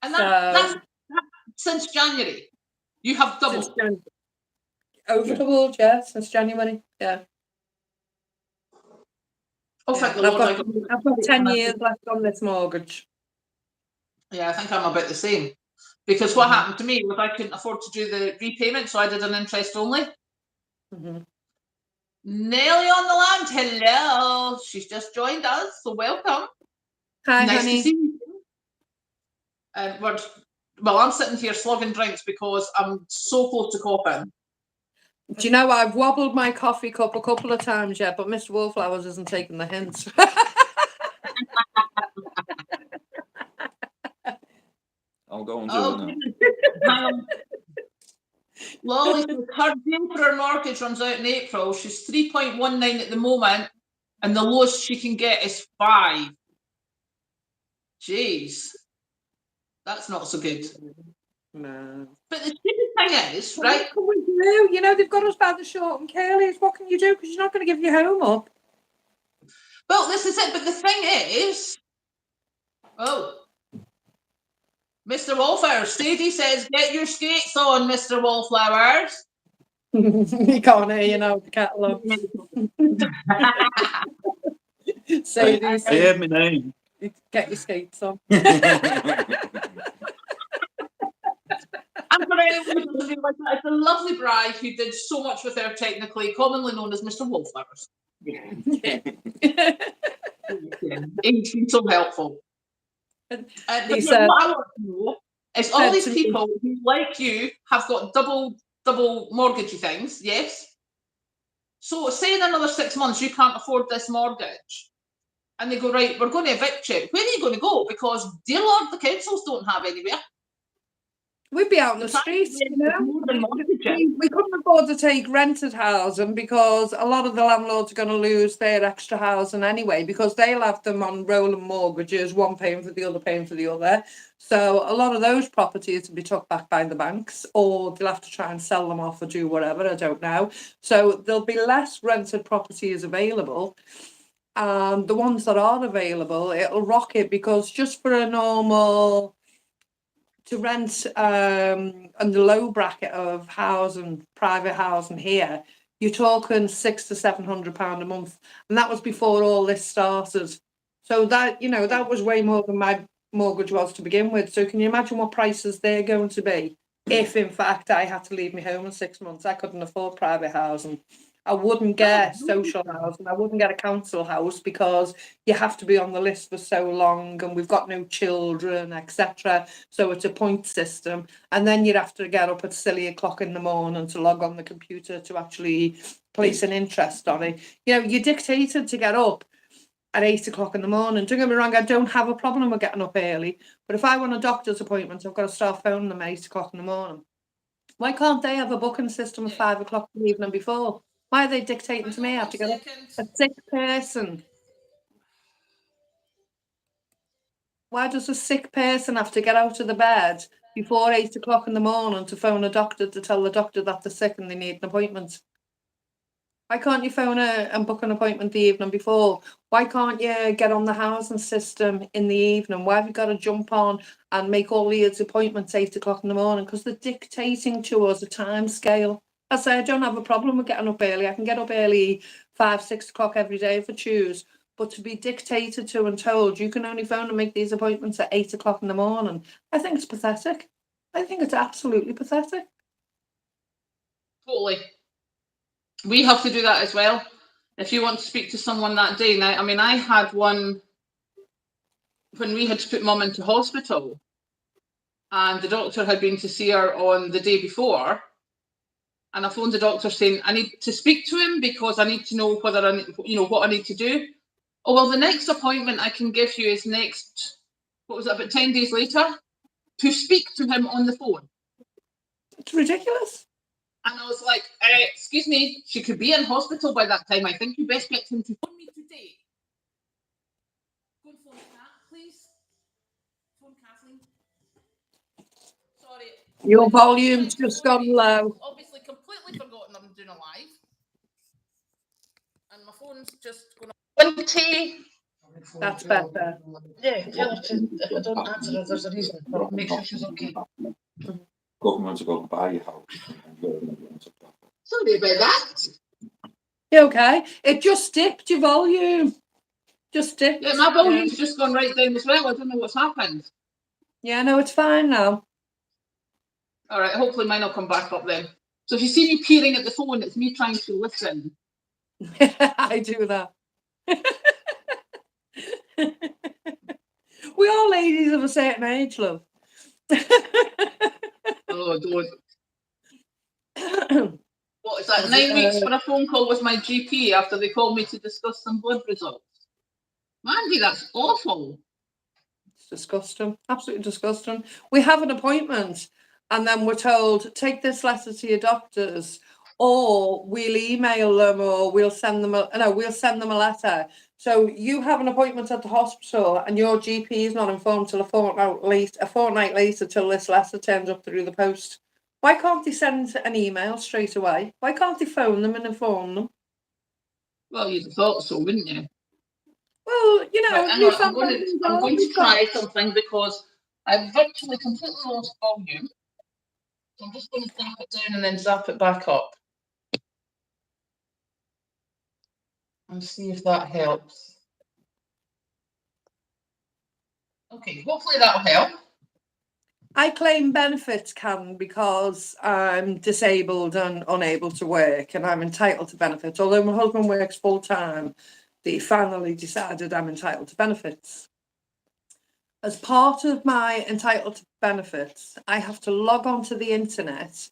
And that's since January. You have doubled. Over doubled, yeah, since January, yeah. Oh, thank the Lord. I've got 10 years left on this mortgage. Yeah, I think I'm about the same. Because what happened to me was I couldn't afford to do the repayment, so I did an interest only. Nelly on the land, hello. She's just joined us, so welcome. Hi, nice honey. To see you. Well, I'm sitting here slogging drinks because I'm so close to coughing. Do you know, I've wobbled my coffee cup a couple of times yet, but Mr. Wallflowers isn't taking the hints. I'll go and do it now. Lolly, her deal for her mortgage runs out in April. She's 3.19 at the moment, and the lowest she can get is 5. Jeez, that's not so good. No. But the stupid thing is, right? What can we do? You know, they've got us by the short and curlies. What can you do? Because you're not going to give your home up. Well, this is it. But the thing is, Mr. Wallflowers, Sadie says, get your skates on, Mr. Wallflowers. You can't hear, you know, the catalogue. Sadie, I heard my name. Get your skates on. And for anyone who doesn't realise that, it's a lovely bride who did so much with her technically, commonly known as Mr. Wallflowers. Yeah. He's been so helpful. He said, what I want to know is all these people who, like you, have got double mortgagey things, yes? So say in another 6 months you can't afford this mortgage, and they go, right, we're going to evict you. Where are you going to go? Because, dear Lord, the councils don't have anywhere. We'd be out in the streets, you know. We couldn't afford to take rented housing because a lot of the landlords are going to lose their extra housing anyway, because they'll have them on rolling mortgages, one paying for the other, paying for the other. So a lot of those properties will be took back by the banks, or they'll have to try and sell them off or do whatever, I don't know. So there'll be less rented properties available. And the ones that are available, it'll rocket, because just for a normal... to rent on the low bracket of housing, private housing here, you're talking £600 to £700 a month, and that was before all this started. So that, you know, that was way more than my mortgage was to begin with. So can you imagine what prices they're going to be if, in fact, I had to leave my home in 6 months? I couldn't afford private housing. I wouldn't get social housing. I wouldn't get a council house because you have to be on the list for so long, and we've got no children, etc. So it's a point system, and then you'd have to get up at silly o'clock in the morning to log on the computer to actually place an interest on it. You know, you're dictated to get up at 8 o'clock in the morning. Don't get me wrong, I don't have a problem with getting up early, but if I want a doctor's appointment, I've got to start phoning them at 8 o'clock in the morning. Why can't they have a booking system at 5 o'clock the evening before? Why are they dictating to me? I have to get up. A sick person. Why does a sick person have to get out of the bed before 8 o'clock in the morning to phone a doctor to tell the doctor that they're sick and they need an appointment? Why can't you phone and book an appointment the evening before? Why can't you get on the housing system in the evening? Why have you got to jump on and make all these appointments 8 o'clock in the morning? Because they're dictating to us a time scale. I say I don't have a problem with getting up early. I can get up early 5, 6 o'clock every day if I choose. But to be dictated to and told you can only phone and make these appointments at 8 o'clock in the morning, I think it's pathetic. I think it's absolutely pathetic. Totally. We have to do that as well. If you want to speak to someone that day. Now, I mean, I had one when we had to put mum into hospital, and the doctor had been to see her on the day before, and I phoned the doctor saying I need to speak to him because I need to know whether I, what I need to do. Oh, well, the next appointment I can give you is next, what was it, about 10 days later, to speak to him on the phone. It's ridiculous. And I was like, excuse me, she could be in hospital by that time. I think you best get him to phone me today. Go and phone Kat, please. Phone Kathleen. Sorry. Your volume's just gone low. Obviously completely forgotten I'm doing a live. And my phone's just going on 20. That's better. Yeah, tell her to, if I don't answer her, there's a reason. But make sure she's okay. Government to go and buy your house. Sorry about that. You okay? It just dipped your volume. Just dipped. Yeah, my volume's just gone right down as well. I don't know what's happened. Yeah, no, it's fine now. All right, hopefully mine will come back up then. So if you see me peering at the phone, it's me trying to listen. I do that. We are ladies of a certain age, love. Oh, don't. What is that, 9 weeks for a phone call with my GP after they called me to discuss some blood results? Mandy, that's awful. It's disgusting. Absolutely disgusting. We have an appointment and then we're told, take this letter to your doctors, or we'll email them, or we'll send them a letter. So you have an appointment at the hospital and your GP is not informed till a fortnight later till this letter turns up through the post. Why can't they send an email straight away? Why can't they phone them and inform them? Well, you'd have thought so, wouldn't you? Well, you know, right, I'm going to try something because I've virtually completely lost volume. So I'm just going to zap it down and then zap it back up. And see if that helps. Okay, hopefully that'll help. I claim benefits, Karen, because I'm disabled and unable to work, and I'm entitled to benefits. Although my husband works full time, they finally decided I'm entitled to benefits. As part of my entitled to benefits, I have to log onto the internet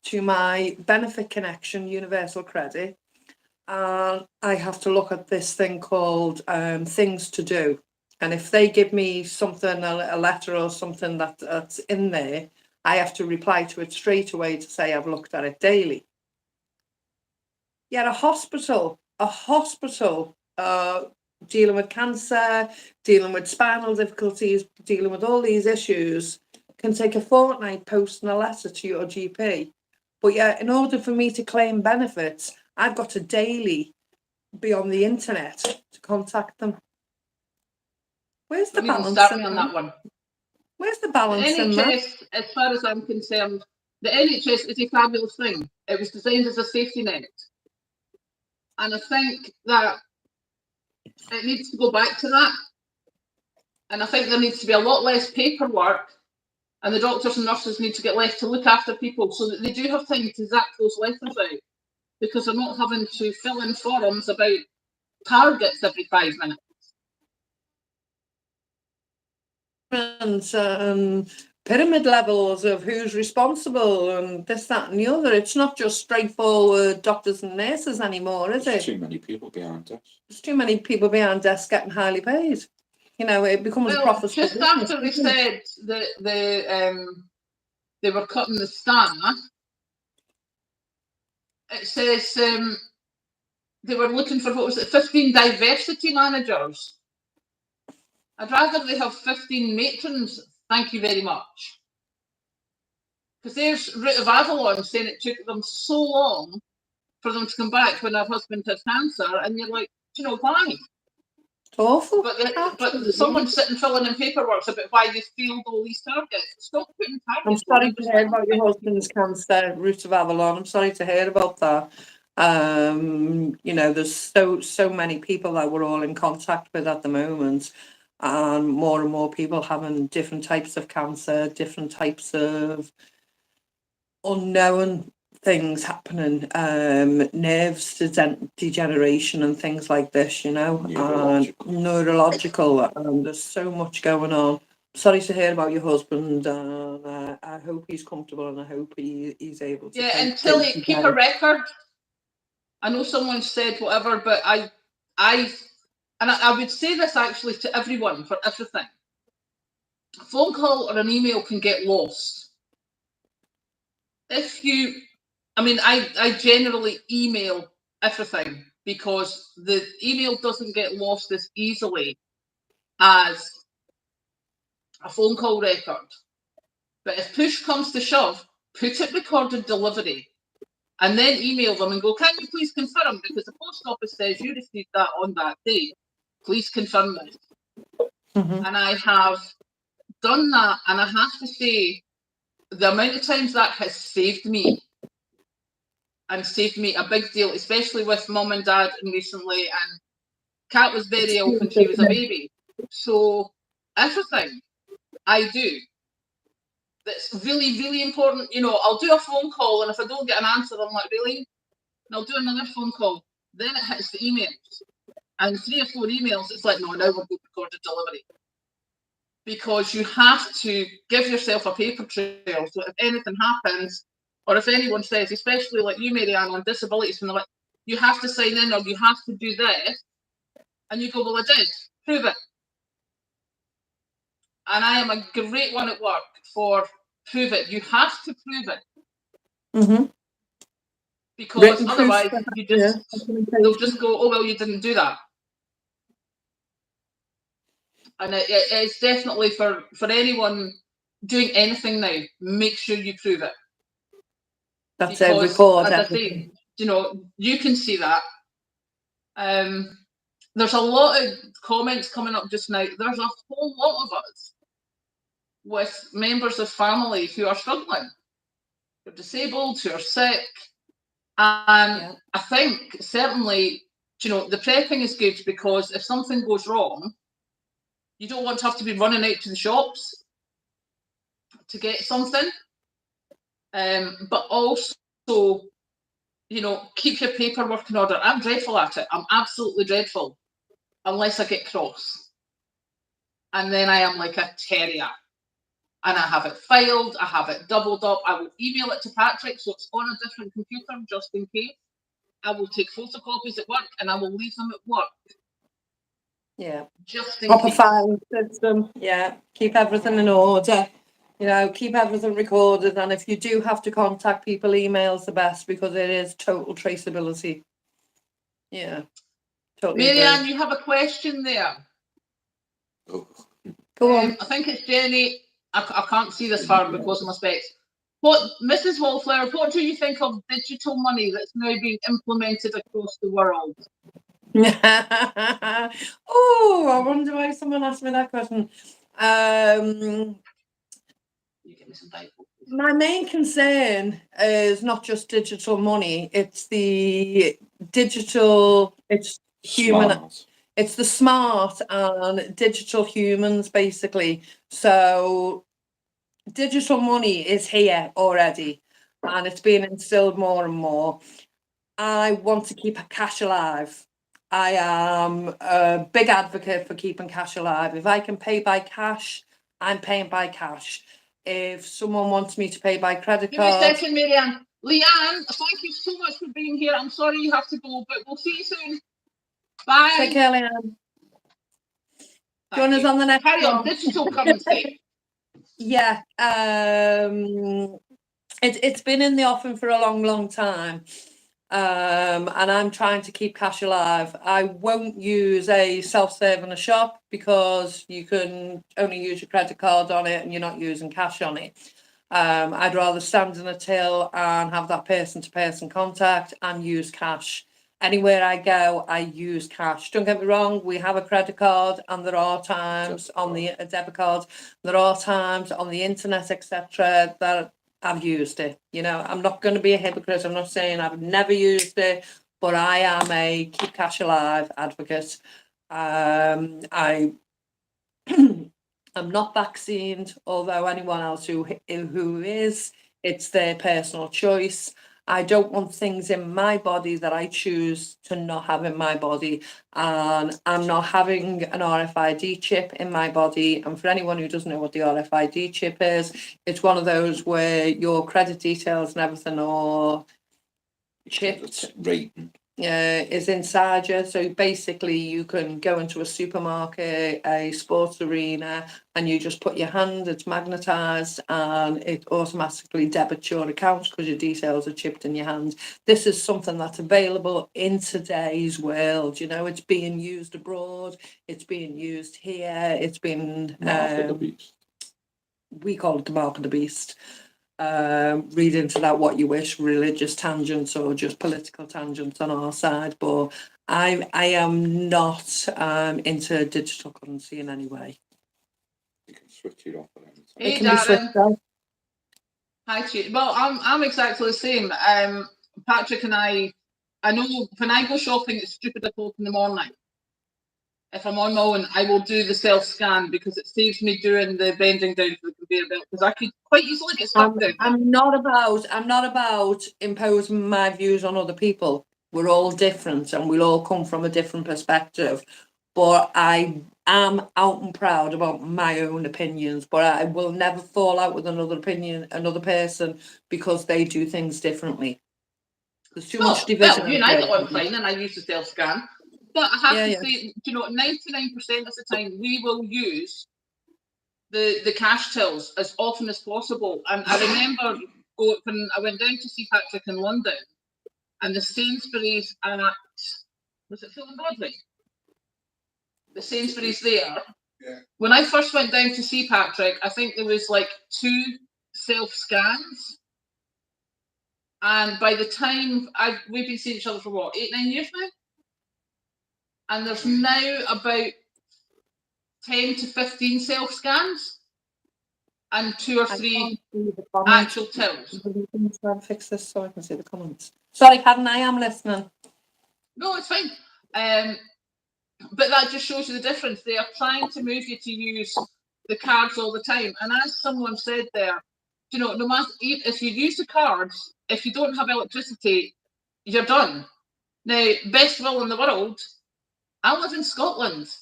to my benefit connection, Universal Credit, and I have to look at this thing called things to do. And if they give me something, a letter or something that's in there, I have to reply to it straight away to say I've looked at it daily. Yet a hospital dealing with cancer, dealing with spinal difficulties, dealing with all these issues, can take a fortnight posting a letter to your GP. But yet, in order for me to claim benefits, I've got to daily be on the internet to contact them. Where's the balance on that one? Where's the balance in that? The NHS, as far as I'm concerned, the NHS is a fabulous thing. It was designed as a safety net. And I think that it needs to go back to that. And I think there needs to be a lot less paperwork, and the doctors and nurses need to get left to look after people so that they do have time to zap those letters out, because they're not having to fill in forums about targets every 5 minutes. Pyramid levels of who's responsible and this, that and the other. It's not just straightforward doctors and nurses anymore, is There's it? too many people behind desks. There's too many people behind desks getting highly paid. You know, it becomes a Well, profitable just business, after they isn't it? said that they were cutting the staff, it says they were looking for, what was it, 15 diversity managers. I'd rather they have 15 matrons, thank you very much. Because there's Root of Avalon saying it took them so long for them to come back when their husband had cancer, and you're like, do you know why? It's awful. But someone's sitting filling in paperwork about why they failed all these targets. Stop putting I'm targets. sorry to hear about your husband's cancer, Root of Avalon. I'm sorry to hear about that. You know, there's so many people that we're all in contact with at the moment, and more people having different types of cancer, different types of unknown things happening, nerves degeneration and things like this, you know, neurological, and there's so much going on. Sorry to hear about your husband, and I hope he's comfortable, and I hope he's able to. Yeah, until you keep a record. I know someone said whatever, but I would say this actually to everyone for everything. A phone call or an email can get lost. I generally email everything because the email doesn't get lost as easily as a phone call record. But if push comes to shove, put it recorded delivery and then email them and go, can you please confirm? Because the post office says you received that on that day. Please confirm this. Mm-hmm. And I have done that, and I have to say, the amount of times that has saved me, and saved me a big deal, especially with mum and dad recently, and Kat was very ill when she was a baby. So everything I do that's really, really important, you know, I'll do a phone call, and if I don't get an answer, I'm like, really? And I'll do another phone call. Then it hits the emails. And 3 or 4 emails, it's like, no, now we'll go recorded delivery. Because you have to give yourself a paper trail. So if anything happens, or if anyone says, especially like you, Marianne, on disabilities, when they're like, you have to sign in or you have to do this, and you go, well, I did, prove it. And I am a great one at work for prove it. You have to prove it. Mm-hmm. Because otherwise, they'll just go, oh, well, you didn't do that. And it's definitely for anyone doing anything now, make sure you prove it. That's a report. As I say, you know, you can see that. There's a lot of comments coming up just now. There's a whole lot of us with members of family who are struggling, who are disabled, who are sick. And I think certainly, you know, the prepping is good because if something goes wrong, you don't want to have to be running out to the shops to get something. But also, you know, keep your paperwork in order. I'm dreadful at it. I'm absolutely dreadful, unless I get cross. And then I am like a terrier. And I have it filed, I have it doubled up. I will email it to Patrick so it's on a different computer just in case. I will take photocopies at work and I will leave them at work. Yeah. Just in proper case. filing system. Yeah. Keep everything in order. You know, keep everything recorded. And if you do have to contact people, email's the best because it is total traceability. Yeah. Totally. Marianne, you have a question there. Oh. Go on. I think it's Jenny. I can't see this far because of my specs. What, Mrs. Wallflower, what do you think of digital money that's now being implemented across the world? Oh, I wonder why someone asked me that question. You give me some time. My main concern is not just digital money, it's the digital, it's human. Smart. It's the smart and digital humans, basically. So digital money is here already, and it's being instilled more and more. I want to keep cash alive. I am a big advocate for keeping cash alive. If I can pay by cash, I'm paying by cash. If someone wants me to pay by credit Give me a card, second, Marianne. Leanne, thank you so much for being here. I'm sorry you have to go, but we'll see you soon. Bye. take care, Leanne. Join us on the next Carry on, one. digital currency. Yeah, it's been in the offing for a long time, and I'm trying to keep cash alive. I won't use a self-serve in a shop because you can only use your credit card on it and you're not using cash on it. I'd rather stand in a till and have that person-to-person contact and use cash. Anywhere I go, I use cash. Don't get me wrong, we have a credit card, and there are times on the debit card, there are times on the internet, etc., that I've used it. You know, I'm not going to be a hypocrite. I'm not saying I've never used it, but I am a keep cash alive advocate. I I'm not vaccinated, although anyone else who is, it's their personal choice. I don't want things in my body that I choose to not have in my body. And I'm not having an RFID chip in my body. And for anyone who doesn't know what the RFID chip is, it's one of those where your credit details and everything are chipped. Rating. Is inside you. So basically you can go into a supermarket, a sports arena, and you just put your hand, it's magnetized, and it automatically debits your account because your details are chipped in your hand. This is something that's available in today's world. You know, it's being used abroad, it's being used here, it's been Mark of the beast. We call it the mark of the beast. Read into that what you wish, religious tangents or just political tangents on our side, but I am not into digital currency in any way. You can switch it off at any time. Hey, It can be switched Darren. off. Hi, Chit. Well, I'm exactly the same. Patrick and I know when I go shopping, it's stupid o'clock in the morning. If I'm on my own, I will do the self-scan because it saves me doing the bending down for the conveyor belt because I could quite easily get stuck down. I'm not about imposing my views on other people. We're all different and we'll all come from a different perspective. But I am out and proud about my own opinions, but I will never fall out with another person because they do things differently. There's too much division. Well, you and I got on fine and I used the self-scan. But I have to say, you know, 99% of the time we will use the cash tills as often as possible. And I remember when I went down to see Patrick in London, and the Sainsbury's at, was it Fulham Broadway? The Sainsbury's there. Yeah. When I first went down to see Patrick, I think there was like 2 self-scans. And by the time we've been seeing each other for what, 8, 9 years now? And there's now about 10 to 15 self-scans and 2 or 3 actual tills. Try to fix this so I can see the comments. Sorry, Karen, I am listening. No, it's fine. But that just shows you the difference. They are trying to move you to use the cards all the time. And as someone said there, you know, no matter if you use the cards, if you don't have electricity, you're done. Now, best will in the world, I live in Scotland.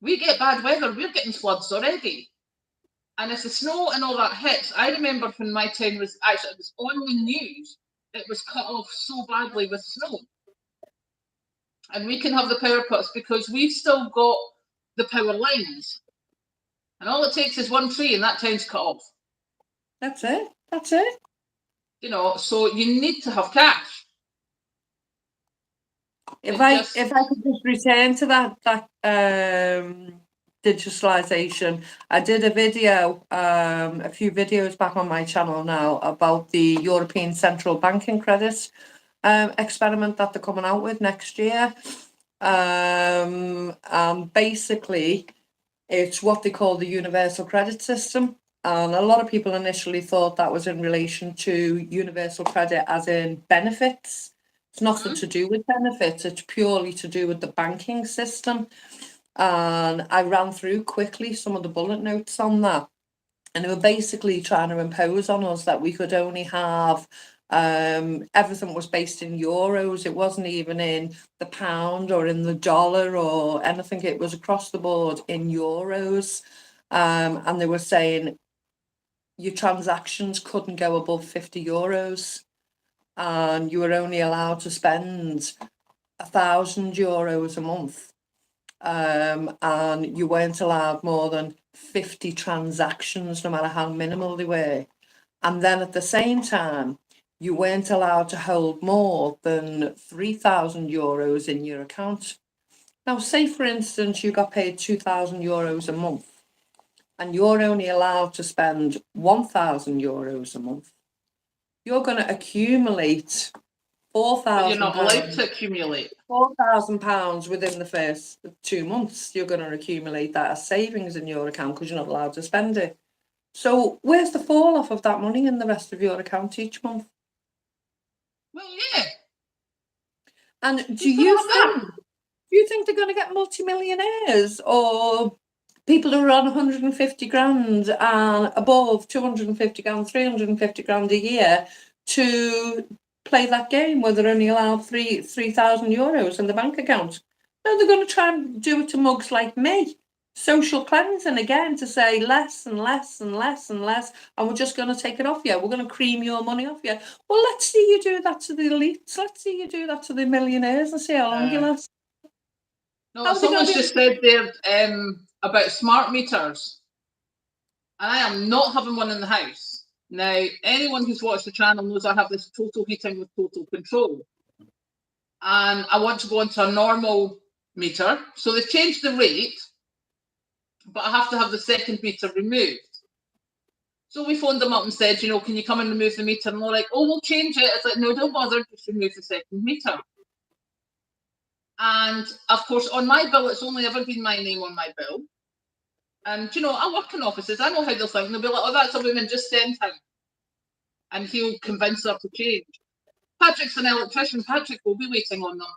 We get bad weather. We're getting floods already. And if the snow and all that hits, I remember when my town was actually, it was on the news, it was cut off so badly with snow. And we can have the power cuts because we've still got the power lines. And all it takes is one tree and that town's cut off. That's it. That's it. You know, so you need to have cash. If I could just return to that digitalization, I did a video, a few videos back on my channel now about the European Central Banking credit experiment that they're coming out with next year. Basically, it's what they call the universal credit system. And a lot of people initially thought that was in relation to universal credit as in benefits. It's nothing to do with benefits. It's purely to do with the banking system. And I ran through quickly some of the bullet notes on that. And they were basically trying to impose on us that we could only have everything was based in euros. It wasn't even in the pound or in the dollar or anything. It was across the board in euros. And they were saying your transactions couldn't go above 50 euros. And you were only allowed to spend 1,000 euros a month. And you weren't allowed more than 50 transactions, no matter how minimal they were. And then at the same time, you weren't allowed to hold more than 3,000 euros in your account. Now, say for instance, you got paid 2,000 euros a month and you're only allowed to spend 1,000 euros a month. You're going to accumulate £4,000. You're not allowed to accumulate £4,000 within the first 2 months. You're going to accumulate that as savings in your account because you're not allowed to spend it. So where's the fall off of that money in the rest of your account each month? Well, yeah. And do you think they're going to get multimillionaires or people who are on 150 grand and above 250 grand, 350 grand a year to play that game where they're only allowed 3,000 euros in the bank account? No, they're going to try and do it to mugs like me. Social cleansing again, to say less and less and less and less, and we're just going to take it off you. We're going to cream your money off you. Well, let's see you do that to the elites. Let's see you do that to the millionaires and see how long you last. No, someone's just said there about smart meters, and I am not having one in the house. Now, anyone who's watched the channel knows I have this total heating with total control, and I want to go into a normal meter. So they've changed the rate, but I have to have the second meter removed. So we phoned them up and said, you know, can you come and remove the meter? And they're like, oh, we'll change it. It's like, no, don't bother, just remove the second meter. And of course, on my bill, it's only ever been my name on my bill. And, you know, I work in offices. I know how they'll think. They'll be like, oh, that's a woman, just send him. And he'll convince her to change. Patrick's an electrician. Patrick will be waiting on them.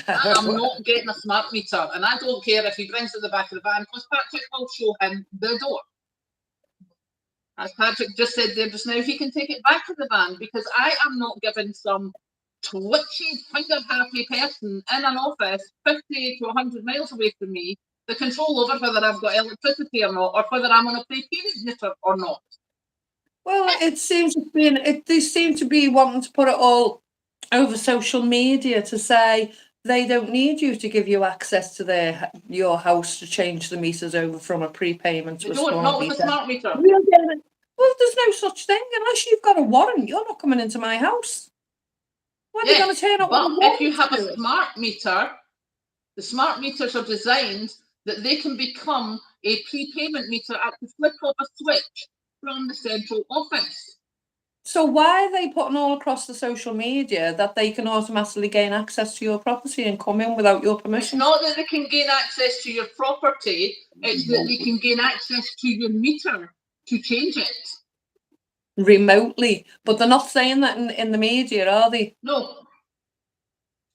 I'm not getting a smart meter, and I don't care if he brings it to the back of the van, because Patrick will show him the door. As Patrick just said there just now, he can take it back to the van, because I am not giving some twitchy, finger-happy person in an office 50 to 100 miles away from me the control over whether I've got electricity or not, or whether I'm on a prepayment meter or not. Well, they seem to be wanting to put it all over social media to say they don't need you to give you access to your house to change the meters over from a prepayment to a smart meter. Not with a smart meter. Well, there's no such thing. Unless you've got a warrant, you're not coming into my house. When are you going to turn up? But if you have a smart meter, the smart meters are designed that they can become a prepayment meter at the flip of a switch from the central office. So why are they putting all across the social media that they can automatically gain access to your property and come in without your permission? It's not that they can gain access to your property, it's that they can gain access to your meter to change it. Remotely. But they're not saying that in the media, are they? No,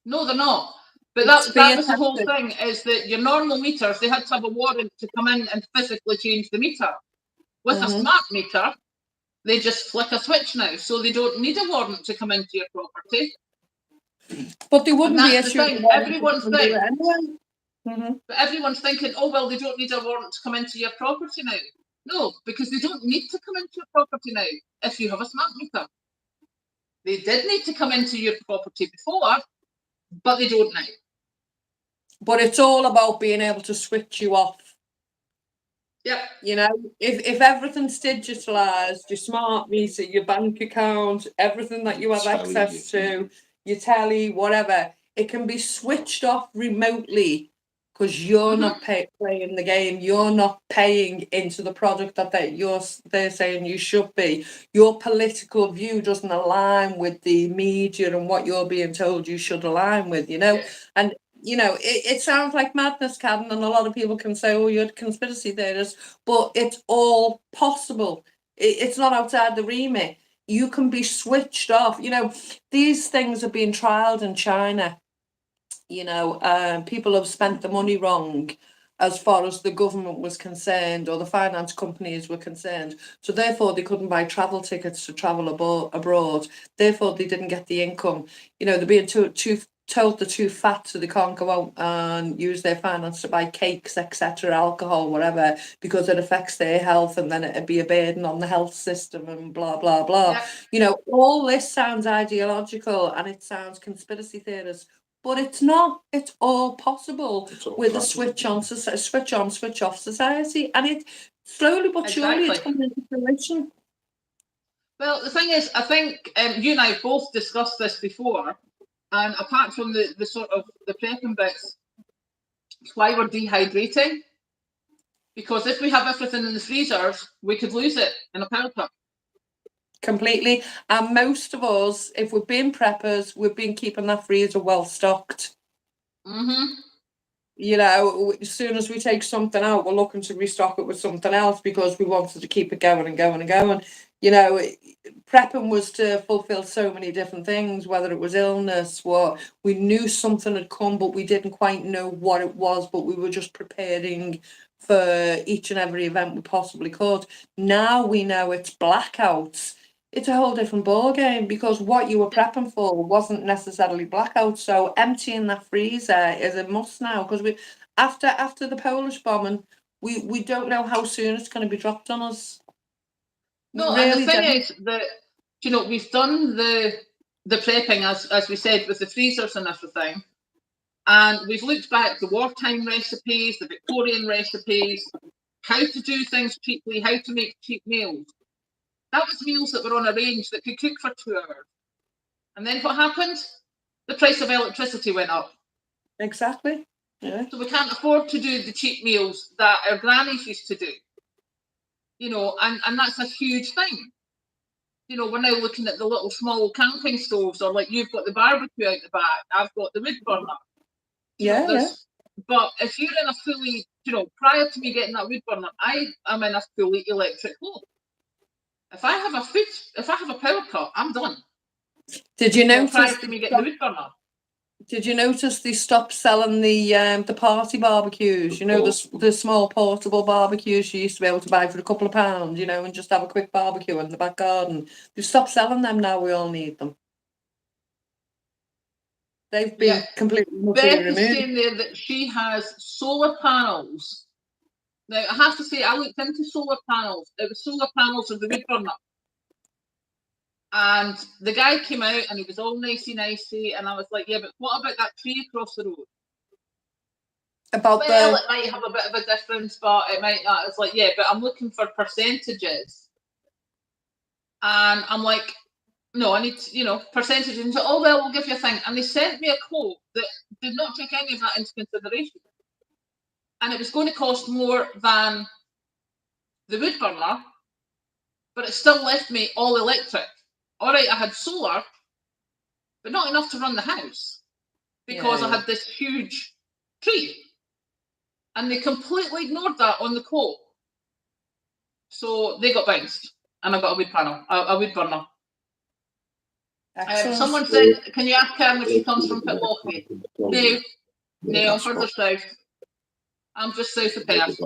they're not. But that was the whole thing, is that your normal meters, they had to have a warrant to come in and physically change the meter. With a smart meter, they just flick a switch now, so they don't need a warrant to come into your property. But they wouldn't be issuing. Everyone's thinking, but everyone's thinking, oh well, they don't need a warrant to come into your property now. No, because they don't need to come into your property now if you have a smart meter. They did need to come into your property before, but they don't now. But it's all about being able to switch you off. Yep. You know, if everything's digitalised, your smart meter, your bank account, everything that you have access to, your telly, whatever, it can be switched off remotely because you're not playing the game. You're not paying into the product that they're saying you should be. Your political view doesn't align with the media and what you're being told you should align with, you know. And you know, it sounds like madness, Karen, and a lot of people can say, oh, you're a conspiracy theorist, but it's all possible. It's not outside the remit. you can be switched off. You know, these things are being trialed in China. You know, people have spent the money wrong as far as the government was concerned or the finance companies were concerned. So therefore they couldn't buy travel tickets to travel abroad. Therefore they didn't get the income. You know, they're being told they're too fat, so they can't go out and use their finance to buy cakes, etc., alcohol, whatever, because it affects their health, and then it'd be a burden on the health system and blah blah blah. Yeah. You know, all this sounds ideological and it sounds conspiracy theorist, but it's not. It's all possible with a switch on, switch off society, and it slowly but surely it's coming into fruition. Well, the thing is, I think you and I both discussed this before, and apart from the sort of the prepping bits, it's why we're dehydrating. Because if we have everything in the freezers, we could lose it in a power cut. Completely. And most of us, if we've been preppers, we've been keeping that freezer well stocked. Mm-hmm. You know, as soon as we take something out, we're looking to restock it with something else because we wanted to keep it going and going and going. You know, prepping was to fulfill so many different things, whether it was illness, what we knew something had come, but we didn't quite know what it was, but we were just preparing for each and every event we possibly could. Now we know it's blackouts. It's a whole different ball game because what you were prepping for wasn't necessarily blackout. So emptying that freezer is a must now because we after the Polish bombing, we don't know how soon it's going to be dropped on us. No, Really and the thing don't. is that, you know, we've done the prepping as we said with the freezers and everything, and we've looked back the wartime recipes, the Victorian recipes, how to do things cheaply, how to make cheap meals. That was meals that were on a range that could cook for 2 hours. And then what happened? The price of electricity went up. Exactly. Yeah. So we can't afford to do the cheap meals that our grannies used to do. You know, and that's a huge thing. You know, we're now looking at the little small camping stoves, or like you've got the barbecue out the back, I've got the wood burner. Yeah. But if you're in a fully, you know, prior to me getting that wood burner, I am in a fully electric home. If I have a power cut, I'm done. Did you notice? Prior to me getting the wood burner. Did you notice they stopped selling the party barbecues? You know, the small portable barbecues you used to be able to buy for a couple of pounds, you know, and just have a quick barbecue in the back garden. They've stopped selling them now. We all need them. They've been completely Beth is removed. saying there that she has solar panels. Now, I have to say, I looked into solar panels. It was solar panels of the wood burner. And the guy came out and he was all nicey, and I was like, yeah, but what about that tree across the road? It might have a bit of a difference, but it might not. It's like, yeah, but I'm looking for percentages. And I'm like, no, I need, percentages. And so, oh, well, we'll give you a thing. And they sent me a quote that did not take any of that into consideration. And it was going to cost more than the wood burner, but it still left me all electric. All right, I had solar, but not enough to run the house because I had this huge tree. And they completely ignored that on the quote. So they got bounced, and I got a wood burner. Someone said, can you ask Karen if she comes from Pitlochry? No, I'm further south. I'm just south of Perth.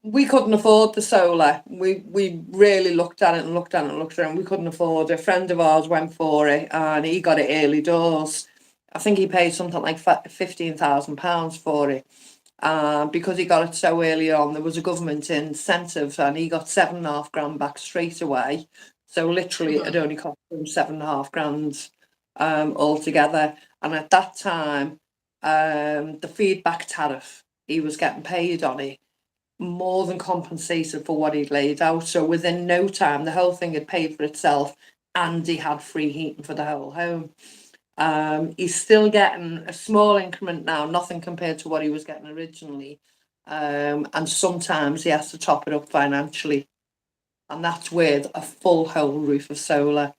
We couldn't afford the solar. We really looked at it and looked at it and looked at it, and we couldn't afford it. A friend of ours went for it, and he got it early doors. I think he paid something like £15,000 for it. Because he got it so early on, there was a government incentive, and he got £7,500 back straight away. So literally, it only cost him £7,500 altogether. And at that time, the feedback tariff he was getting paid on it more than compensated for what he'd laid out. So within no time, the whole thing had paid for itself, and he had free heating for the whole home. He's still getting a small increment now, nothing compared to what he was getting originally. And sometimes he has to top it up financially. And that's with a full whole roof of solar.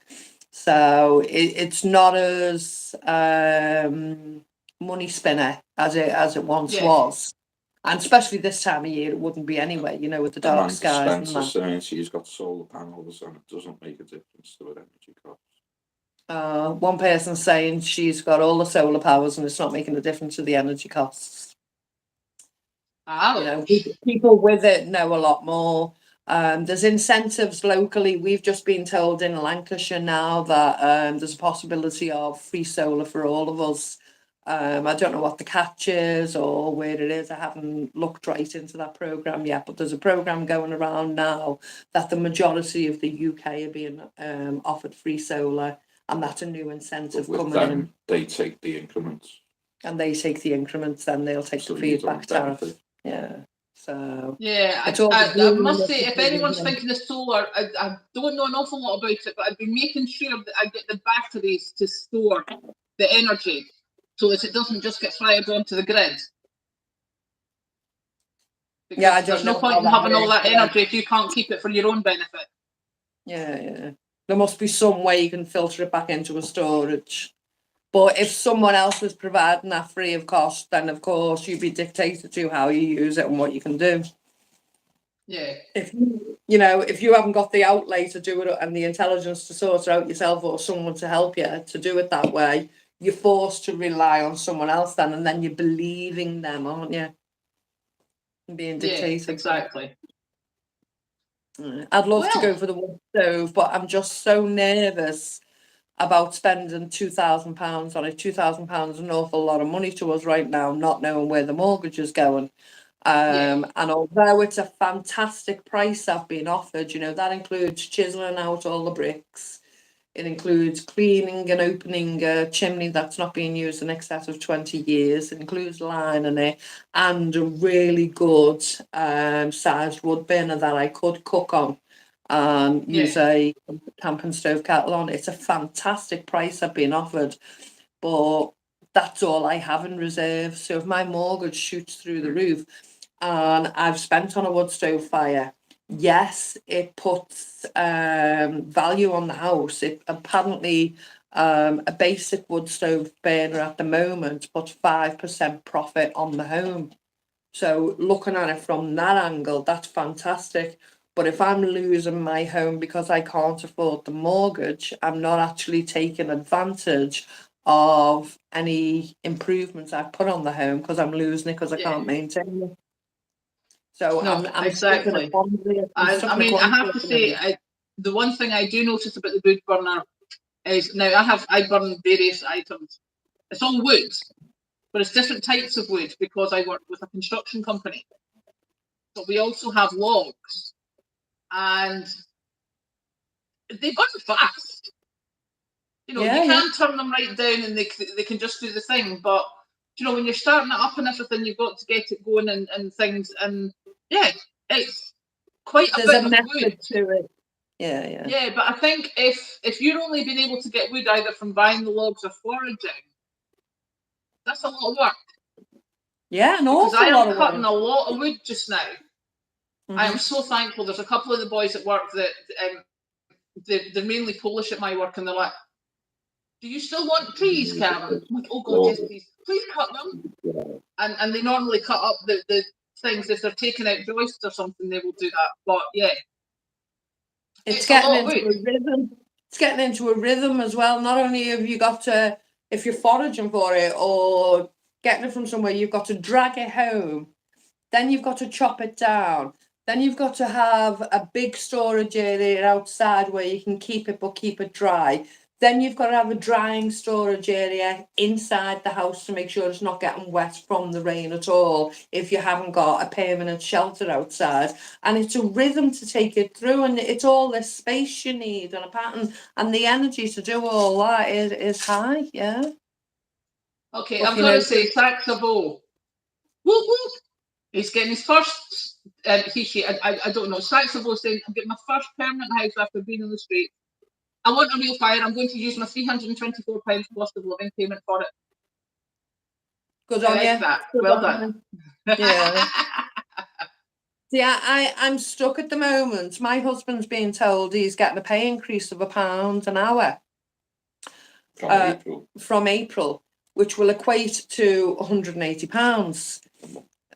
So it's not as money spinner as it once was. And especially this time of year, it wouldn't be anyway, you know, with the dark Amanda skies and Spencer that. saying she's got solar panels and it doesn't make a difference to her energy cost. One person saying she's got all the solar powers and it's not making a difference to the energy costs. You know, people with it know a lot more. There's incentives locally. We've just been told in Lancashire now that there's a possibility of free solar for all of us. I don't know what the catch is or where it is. I haven't looked right into that programme yet, but there's a programme going around now that the majority of the UK are being offered free solar, and that's a new incentive But with coming them, in. they take the increments. And they take the increments, then they'll take So the you feedback don't tariff. benefit. Yeah. So Yeah, it's all I must say, if the anyone's thinking of solar, I don't know an awful lot about it, but I'd be making sure that I get the batteries to store the energy so that it doesn't just get fired onto the grid. Because Yeah, I don't there's no know point how in that having all works, that but energy if you can't keep it for your own benefit. yeah. There must be some way you can filter it back into a storage. But if someone else was providing that free of cost, then of course you'd be dictated to how you use it and what you can do. Yeah. If you haven't got the outlay to do it and the intelligence to sort it out yourself or someone to help you to do it that way, you're forced to rely on someone else then, and then you're believing them, aren't you? And being dictated. Yeah, exactly. I'd love to go for the wood stove, but I'm just so nervous about spending £2,000 on it. £2,000 is an awful lot of money to us right now, not knowing where the mortgage is going. And although it's a fantastic price I've been offered, you know, that includes chiseling out all the bricks. It includes cleaning and opening a chimney that's not being used in excess of 20 years. It includes lining it and a really good sized wood burner that I could cook on and use a camping stove kettle on. It's a fantastic price I've been offered, but that's all I have in reserve. So if my mortgage shoots through the roof and I've spent on a wood stove fire, yes, it puts value on the house. It apparently a basic wood stove burner at the moment puts 5% profit on the home. So looking at it from that angle, that's fantastic. But if I'm losing my home because I can't afford the mortgage, I'm not actually taking advantage of any improvements I've put on the home because I'm losing it because I can't maintain it. So No, I'm exactly. I mean, I have to say, the one thing I do notice about the wood burner is now I burn various items. It's all wood, but it's different types of wood because I work with a construction company. But we also have logs, and they burn fast. You know, you can turn them right down and they can just do the thing. But, you know, when you're starting it up and everything, you've got to get it going and things. And yeah, it's quite a bit of wood to it. Yeah. Yeah, but I think if you're only been able to get wood either from buying the logs or foraging, that's a lot of work. Yeah, an awful lot of work. Because I am cutting a lot of wood just now. I am so thankful. There's a couple of the boys at work that they're mainly Polish at my work, and they're like, "Do you still want trees, Karen?" I'm like, "Oh God, yes, please cut them." And they normally cut up the things if they're taking out joists or something. They will do that. But yeah, it's getting into a rhythm. It's getting into a rhythm as well. Not only have you got to, if you're foraging for it or getting it from somewhere, you've got to drag it home. Then you've got to chop it down. Then you've got to have a big storage area outside where you can keep it, but keep it dry. Then you've got to have a drying storage area inside the house to make sure it's not getting wet from the rain at all if you haven't got a permanent shelter outside. And it's a rhythm to take it through, and it's all this space you need and a pattern, and the energy to do all that is high, yeah. Okay, I've got to say, Saxavo. Whoop whoop. He's getting his first, I don't know, Saxavo saying, I'm getting my first permanent house after being on the street. I want a real fire. I'm going to use my £324 cost of living payment for it. Good on you. That. Well done. Yeah. See, I'm stuck at the moment. My husband's being told he's getting a pay increase of £1 an hour from April, which will equate to £180.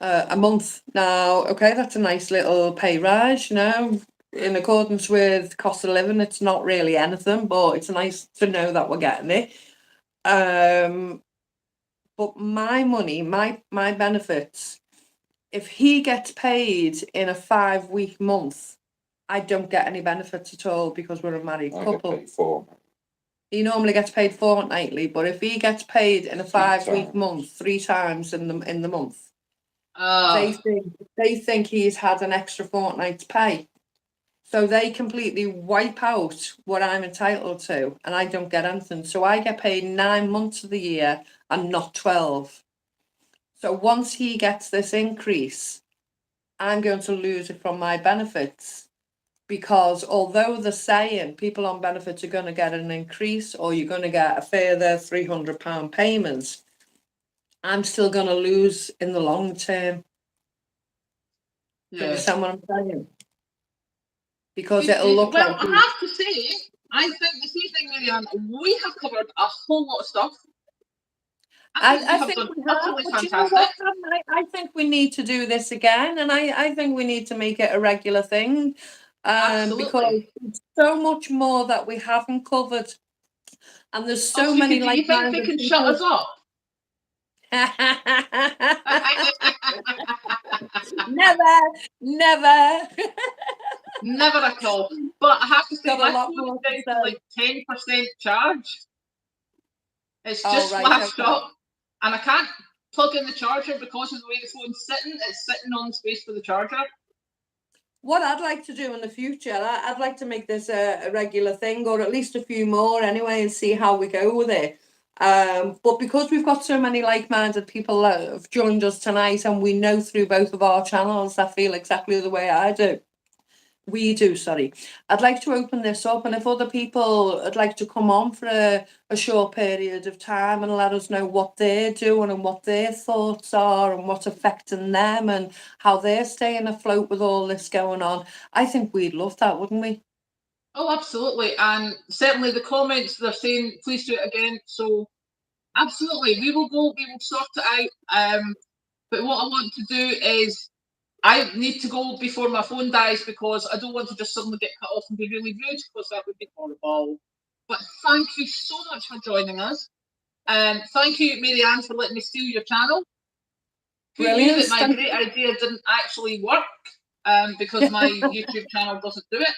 a month now. Okay, that's a nice little pay rise, you know, in accordance with cost of living. It's not really anything, but it's nice to know that we're getting it. But my money, my benefits, if he gets paid in a 5-week month, I don't get any benefits at all because we're a married I get couple. paid for. He normally gets paid fortnightly, but if he gets paid in a 5-week times. month, 3 times in the month, Ah, they think he's had an extra fortnight's pay. So they completely wipe out what I'm entitled to, and I don't get anything. So I get paid 9 months of the year and not 12. So once he gets this increase, I'm going to lose it from my benefits, because although they're saying people on benefits are going to get an increase or you're going to get a further £300 payments, I'm still going to lose in the long term. Do you yeah. understand what I'm saying? Because it'll look Well, like I have to say, I think this evening, Marianne, we have covered a whole lot of stuff. I have think done we have, utterly but you know fantastic. what? I think we need to do this again, and I think we need to make it a regular thing, because Absolutely. there's so much more that we haven't covered, and there's so Also, many do you think they like-minded can shut us people. up? Never, never. Never at all. But I have to say, Got a my lot phone more is to down to say. like 10% charge. It's Oh, just right, flashed okay. up, and I can't plug in the charger because of the way the phone's sitting. It's sitting on space for the charger. What I'd like to do in the future, I'd like to make this a regular thing, or at least a few more anyway, and see how we go with it. But because we've got so many like-minded people that have joined us tonight, and we know through both of our channels that feel exactly the way we do, sorry. I'd like to open this up, and if other people would like to come on for a short period of time and let us know what they're doing and what their thoughts are and what's affecting them and how they're staying afloat with all this going on, I think we'd love that, wouldn't we? Oh, absolutely. And certainly the comments, they're saying, please do it again. So absolutely, we will sort it out. But what I want to do is, I need to go before my phone dies, because I don't want to just suddenly get cut off and be really rude, because that would be horrible. But thank you so much for joining us. Thank you, Marianne, for letting me steal your channel. Who knew that my great idea didn't actually work? Because my YouTube channel doesn't do it.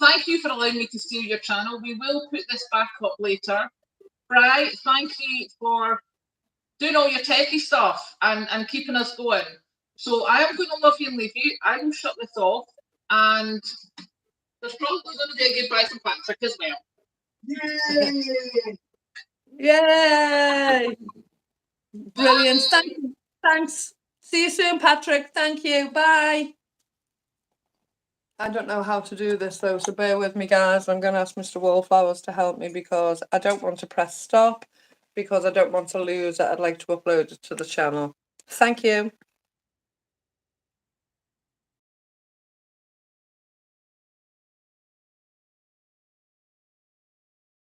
Thank you for allowing me to steal your channel. We will put this back up later. Bri, thank you for doing all your techie stuff and keeping us going. So I am going to love you and leave you. I will shut this off, and there's probably going to be a goodbye from Patrick as well. Yay! Yay! Brilliant. Thanks. See you soon, Patrick. Thank you. Bye. I don't know how to do this though, so bear with me, guys. I'm going to ask Mr. Wallflowers to help me, because I don't want to press stop, because I don't want to lose it. I'd like to upload it to the channel. Thank you.